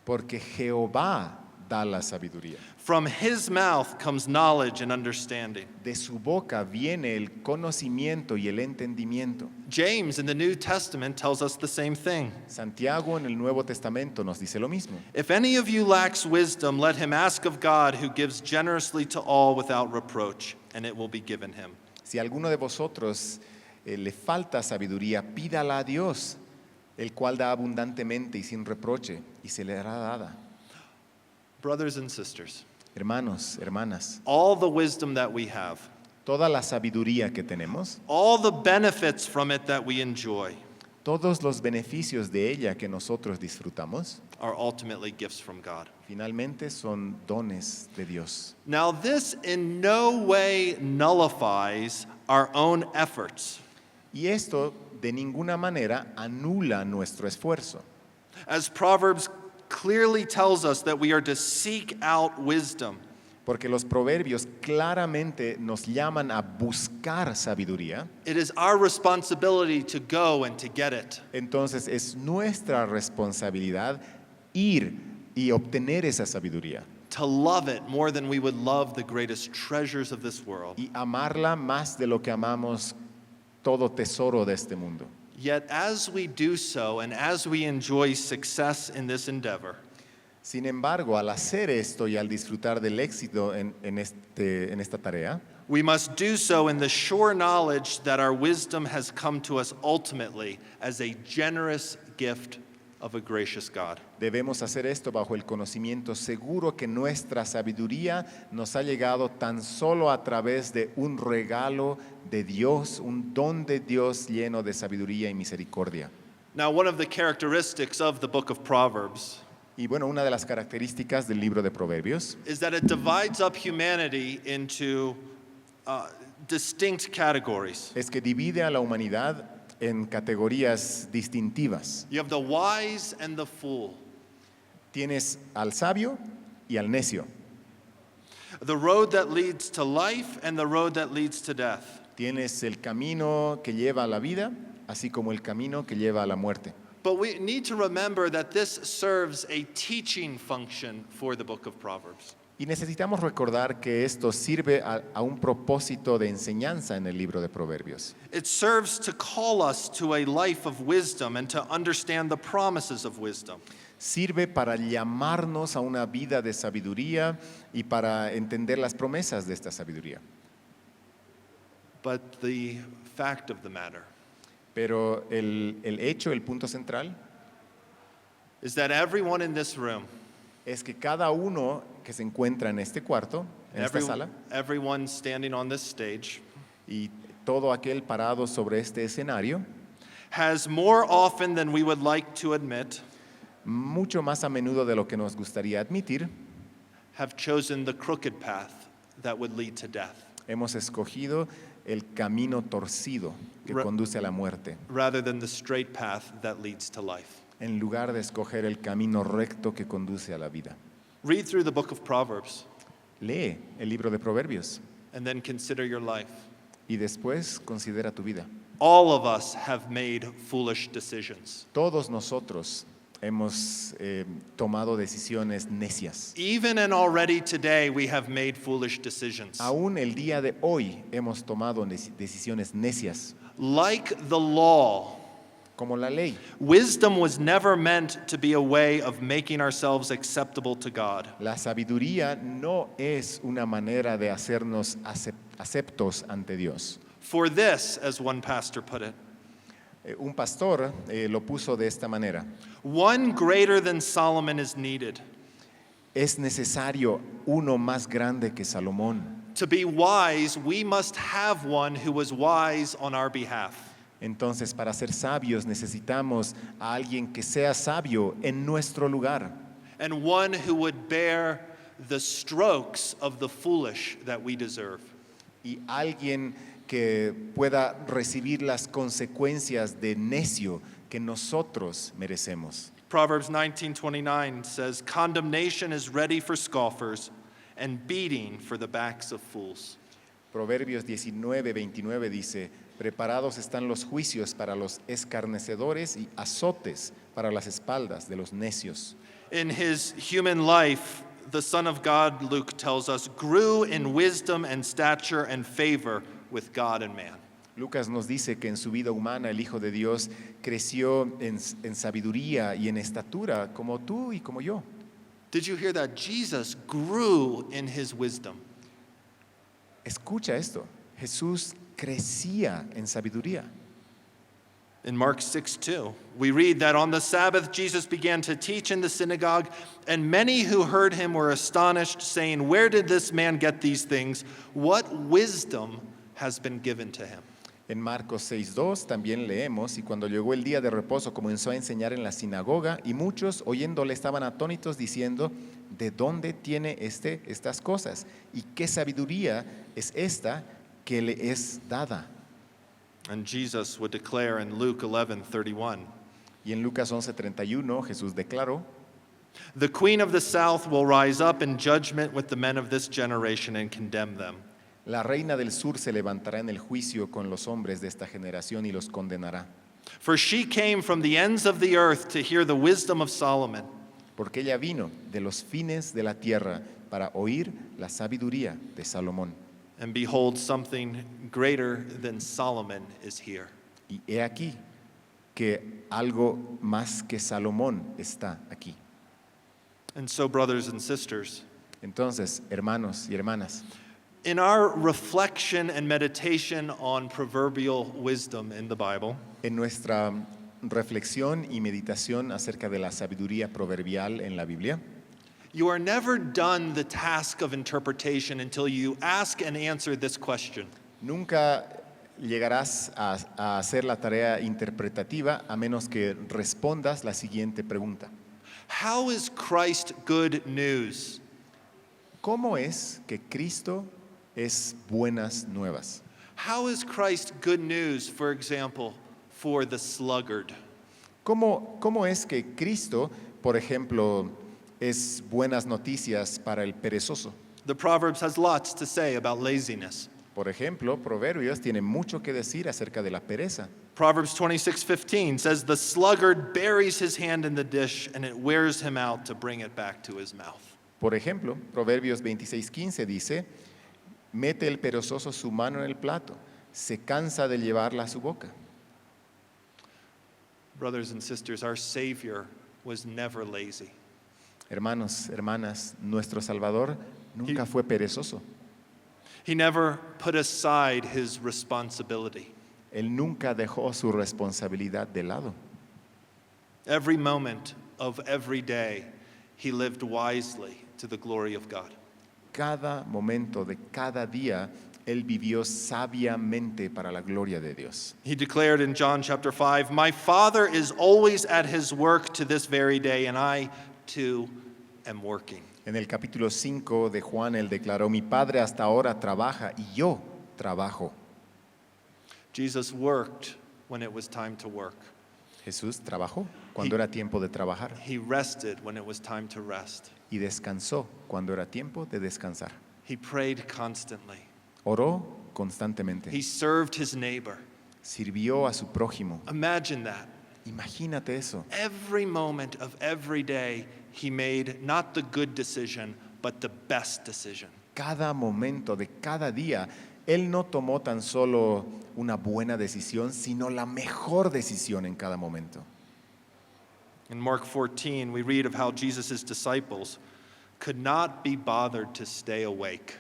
Porque Jehová da la sabiduría. From his mouth comes knowledge and understanding. De su boca viene el conocimiento y el entendimiento. James in the New Testament tells us the same thing. Santiago en el Nuevo Testamento nos dice lo mismo. If any of you lacks wisdom, let him ask of God, who gives generously to all without reproach, and it will be given him. Si a alguno de vosotros le falta sabiduría, pídala a Dios, el cual da abundantemente y sin reproche, y se le hará dada. Brothers and sisters, Hermanos, hermanas, all the wisdom that we have, toda la sabiduría que tenemos, all the benefits from it that we enjoy, todos los beneficios de ella que nosotros disfrutamos, are ultimately gifts from God. finalmente son dones de Dios. Now, this in no way nullifies our own efforts. Y esto de ninguna manera anula nuestro esfuerzo. As Proverbs clearly tells us that we are to seek out wisdom. Porque los proverbios claramente nos llaman a buscar sabiduría. It is our responsibility to go and to get it. Entonces es nuestra responsabilidad ir y obtener esa sabiduría To love it more than we would love the greatest treasures of this world. y amarla más de lo que amamos todo tesoro de este mundo. Yet as we do so and as we enjoy success in this endeavor, Sin embargo, al hacer esto y al disfrutar del éxito en esta tarea, we must do so in the sure knowledge that our wisdom has come to us ultimately as a generous gift of a gracious God. debemos hacer esto bajo el conocimiento seguro que nuestra sabiduría nos ha llegado tan solo a través de un regalo de Dios, un don de Dios lleno de sabiduría y misericordia. Now, one of the characteristics of the book of Proverbs Y bueno, una de las características del libro de Proverbios is that it divides up humanity into distinct categories. es que divide a la humanidad en categorías distintivas. You have the wise and the fool, Tienes al sabio y al necio. the road that leads to life and the road that leads to death. Tienes el camino que lleva a la vida, así como el camino que lleva a la muerte. But we need to remember that this serves a teaching function for the book of Proverbs. Y necesitamos recordar que esto sirve a un propósito de enseñanza en el libro de Proverbios. It serves to call us to a life of wisdom and to understand the promises of wisdom. Sirve para llamarnos a una vida de sabiduría y para entender las promesas de esta sabiduría. But the fact of the matter Pero el hecho, el punto central, is that everyone in this room, es que cada uno que se encuentra en este cuarto, en esta sala, everyone standing on this stage, y todo aquel parado sobre este escenario, has more often than we would like to admit mucho más a menudo de lo que nos gustaría admitir, have chosen the crooked path that would lead to death hemos escogido el camino torcido que Ra- conduce a la muerte, rather than the straight path that leads to life. en lugar de escoger el camino recto que conduce a la vida. Read through the book of Proverbs Lee el libro de Proverbios and then consider your life. y después considera tu vida. All of us have made foolish decisions. Todos nosotros hemos tomado decisiones necias. Even and already today, we have made foolish decisions. Aún el día de hoy hemos tomado decisiones necias, Like the law, como la ley. wisdom was never meant to be a way of making ourselves acceptable to God. La sabiduría no es una manera de hacernos aceptos ante Dios. For this, as one pastor put it, Un pastor lo puso de esta manera. one greater than Solomon is needed. Es necesario uno más grande que Salomón. To be wise, we must have one who was wise on our behalf. Entonces, para ser sabios necesitamos a alguien que sea sabio en nuestro lugar And one who would bear the strokes of the foolish that we deserve. y alguien que pueda recibir las consecuencias de necio que nosotros merecemos. Proverbs 19:29 says, "Condemnation is ready for scoffers, and beating for the backs of fools." Proverbios 19:29 dice, preparados están los juicios para los escarnecedores y azotes para las espaldas de los necios. In his human life, the Son of God, Luke tells us, grew in wisdom and stature and favor with God and man. Lucas nos dice que en su vida humana el Hijo de Dios creció en sabiduría y en estatura como tú y como yo. Did you hear that? Jesus grew in his wisdom. Escucha esto, Jesús crecía en sabiduría. In Mark 6:2, we read that on the Sabbath Jesus began to teach in the synagogue, and many who heard him were astonished, saying, "Where did this man get these things? What wisdom has been given to him?" En Marcos 6:2 también leemos, y cuando llegó el día de reposo comenzó a enseñar en la sinagoga, y muchos oyéndole estaban atónitos diciendo, ¿de dónde tiene estas cosas? ¿Y qué sabiduría es esta que le es dada? And Jesus would declare in Luke 11:31, Y en Lucas 11:31 Jesús declaró, "The queen of the south will rise up in judgment with the men of this generation and condemn them. la reina del sur se levantará en el juicio con los hombres de esta generación y los condenará, For she came from the ends of the earth to hear the wisdom of Solomon." porque ella vino de los fines de la tierra para oír la sabiduría de Salomón. And behold, something greater than Solomon is here. Y he aquí que algo más que Salomón está aquí. And so, brothers and sisters, Entonces, hermanos y hermanas, in our reflection and meditation on proverbial wisdom in the Bible, en nuestra reflexión y meditación acerca de la sabiduría proverbial en la Biblia, you are never done the task of interpretation until you ask and answer this question. nunca llegarás a hacer la tarea interpretativa a menos que respondas la siguiente pregunta. How is Christ good news? ¿Cómo es que Cristo es buenas nuevas? How is Christ good news, for example, for the sluggard? ¿Cómo es que Cristo, por ejemplo, es buenas noticias para el perezoso? The Proverbs has lots to say about laziness. Por ejemplo, Proverbios tiene mucho que decir acerca de la pereza. Proverbs 26:15 says, "The sluggard buries his hand in the dish, and it wears him out to bring it back to his mouth." Por ejemplo, Proverbios 26:15 dice, mete el perezoso su mano en el plato, se cansa de llevarla a su boca. Brothers and sisters, our Savior was never lazy. Hermanos, hermanas, nuestro Salvador nunca fue perezoso. He never put aside his responsibility. Él nunca dejó su responsabilidad de lado. Every moment of every day, he lived wisely to the glory of God. Cada momento de cada día, Él vivió sabiamente para la gloria de Dios. He declared in John chapter 5, "My Father is always at his work to this very day, and I too am working." En el capítulo 5 de Juan, Él declaró, mi Padre hasta ahora trabaja y yo trabajo. Jesus worked when it was time to work. Jesús trabajó cuando era tiempo de trabajar He rested when it was time to rest. y descansó cuando era tiempo de descansar. He prayed constantly. Oró constantemente, He served his neighbor. sirvió a su prójimo. Imagine that. Imagínate eso. Every moment of every day, he made not the good decision, but the best decision. Cada momento de cada día, Él no tomó tan solo una buena decisión, sino la mejor decisión en cada momento. In Mark 14, we read of how Jesus' disciples could not be bothered to stay awake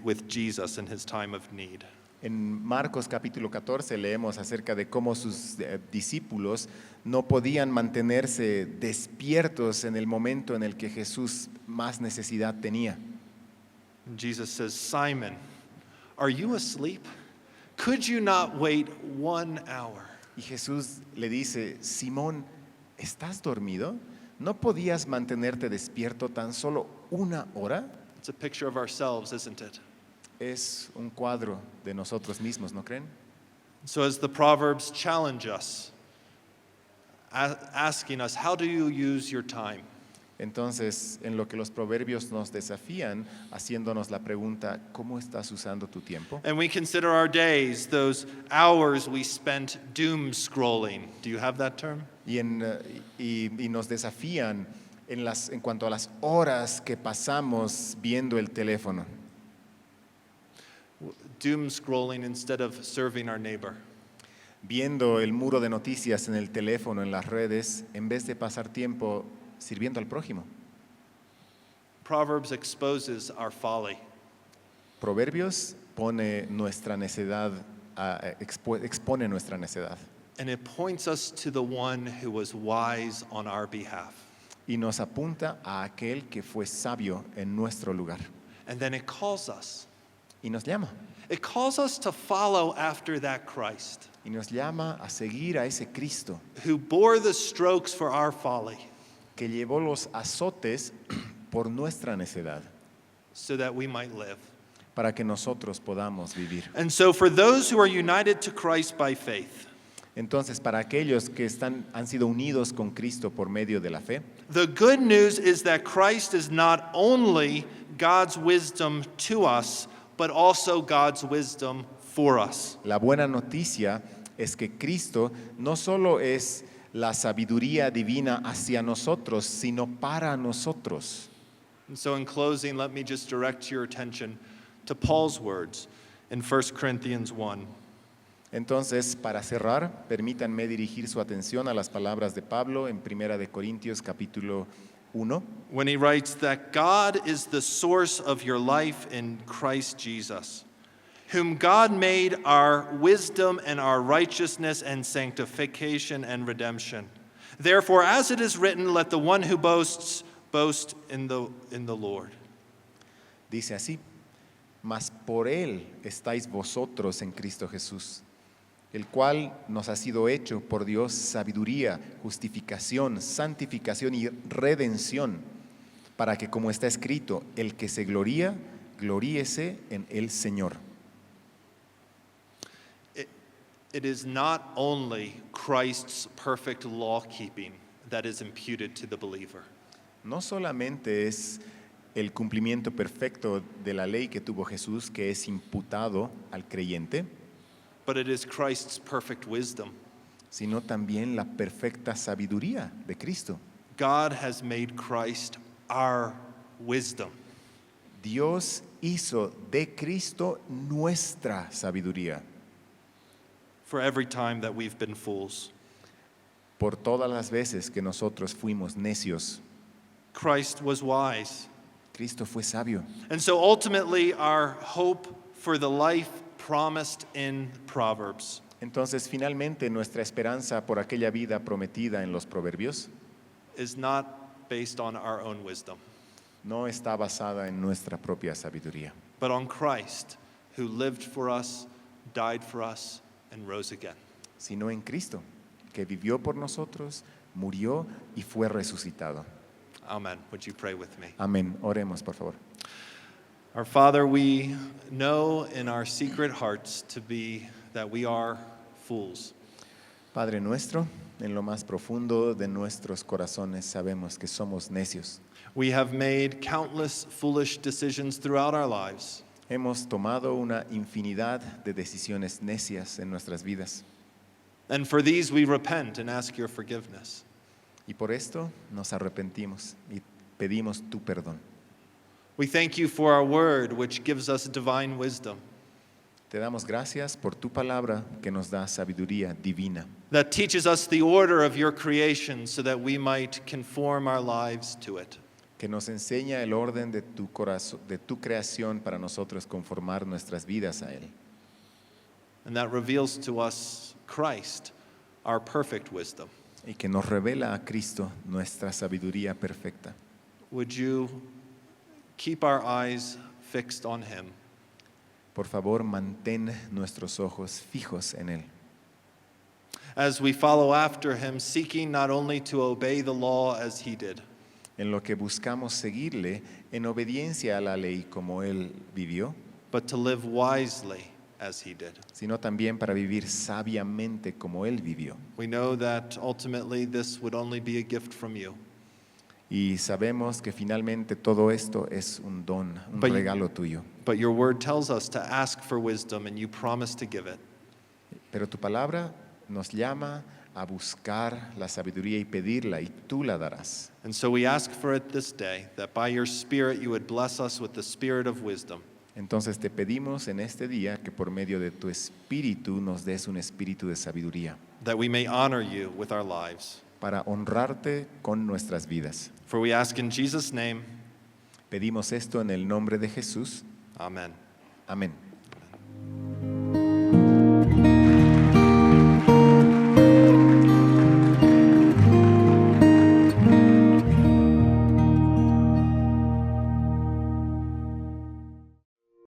with Jesus in his time of need. En Marcos capítulo 14 leemos acerca de cómo sus discípulos no podían mantenerse despiertos en el momento en el que Jesús más necesidad tenía. And Jesus says, "Simon, are you asleep? Could you not wait 1 hour?" Y Jesús le dice, Simón, ¿estás dormido? ¿No podías mantenerte despierto tan solo 1 hora? It's a picture of ourselves, isn't it? Es un cuadro de nosotros mismos, ¿no creen? So as the Proverbs challenge us, asking us, how do you use your time? Entonces, en lo que los proverbios nos desafían, haciéndonos la pregunta, ¿cómo estás usando tu tiempo? And we consider our days, those hours we spent doom scrolling. Do you have that term? Y nos desafían en cuanto a las horas que pasamos viendo el teléfono. Doom scrolling instead of serving our neighbor. Viendo el muro de noticias en el teléfono, en las redes, en vez de pasar tiempo sirviendo al prójimo. Proverbs exposes our folly. Proverbios pone nuestra necedad, expone nuestra necedad. And it points us to the one who was wise on our behalf. Y nos apunta a aquel que fue sabio en nuestro lugar. And then it calls us. Y nos llama. It calls us to follow after that Christ, Y nos llama a seguir a ese Cristo who bore the strokes for our folly, que llevó los azotes por nuestra necedad, so that we might live. para que nosotros podamos vivir. And so for those who are united to Christ by faith, Entonces, para aquellos que han sido unidos con Cristo por medio de la fe, the good news is that Christ is not only God's wisdom to us, but also God's wisdom for us. la buena noticia es que Cristo no solo es la sabiduría divina hacia nosotros, sino para nosotros. And so in closing, let me just direct your attention to Paul's words in 1 Corinthians 1. Entonces, para cerrar, permítanme dirigir su atención a las palabras de Pablo en 1 de Corintios capítulo 1, When he writes that God is the source of your life in Christ Jesus, whom God made our wisdom and our righteousness and sanctification and redemption. Therefore, as it is written, let the one who boasts boast in the Lord. dice así, mas por Él estáis vosotros en Cristo Jesús, el cual nos ha sido hecho por Dios sabiduría, justificación, santificación y redención, para que como está escrito, el que se gloría, gloríese en el Señor. it is not only Christ's perfect law keeping that is imputed to the believer, No solamente es el cumplimiento perfecto de la ley que tuvo Jesús que es imputado al creyente, but it is Christ's perfect wisdom. sino también la perfecta sabiduría de Cristo. God has made Christ our wisdom. Dios hizo de Cristo nuestra sabiduría For every time that we've been fools, por todas las veces que nosotros fuimos necios. Christ was wise. Cristo fue sabio. And so ultimately, our hope for the life promised in Proverbs Entonces, finalmente, nuestra esperanza por aquella vida prometida en los proverbios is not based on our own wisdom, no está basada en nuestra propia sabiduría, but on Christ, who lived for us, died for us, and rose again. sino en Cristo, que vivió por nosotros, murió y fue resucitado. Amen. Would you pray with me? Amén. Oremos, por favor. Our Father, we know in our secret hearts that we are fools. Padre nuestro, en lo más profundo de nuestros corazones sabemos que somos necios. We have made countless foolish decisions throughout our lives. Hemos tomado una infinidad de decisiones necias en nuestras vidas And for these we repent and ask your forgiveness. y por esto nos arrepentimos y pedimos tu perdón. We thank you for our word, which gives us divine wisdom, Te damos gracias por tu palabra que nos da sabiduría divina, that teaches us the order of your creation so that we might conform our lives to it. que nos enseña el orden de tu corazón, de tu creación para nosotros conformar nuestras vidas a él. And that reveals to us Christ, our perfect wisdom. Y que nos revela a Cristo nuestra sabiduría perfecta. Would you keep our eyes fixed on him? Por favor, mantén nuestros ojos fijos en él, As we follow after him, seeking not only to obey the law as he did, en lo que buscamos seguirle en obediencia a la ley como él vivió, but to live wisely as he did. sino también para vivir sabiamente como él vivió. We know that ultimately this would only be a gift from you. Y sabemos que finalmente todo esto es un don, un But you- regalo tuyo. But your word tells us to ask for wisdom, and you promise to give it. Pero tu palabra nos llama a buscar la sabiduría y pedirla, y tú la darás. And so we ask for it this day, that by your Spirit you would bless us with the spirit of wisdom, Entonces te pedimos en este día que por medio de tu espíritu nos des un espíritu de sabiduría that we may honor you with our lives. para honrarte con nuestras vidas. For we ask in Jesus' name, Pedimos esto en el nombre de Jesús. amen. Amén.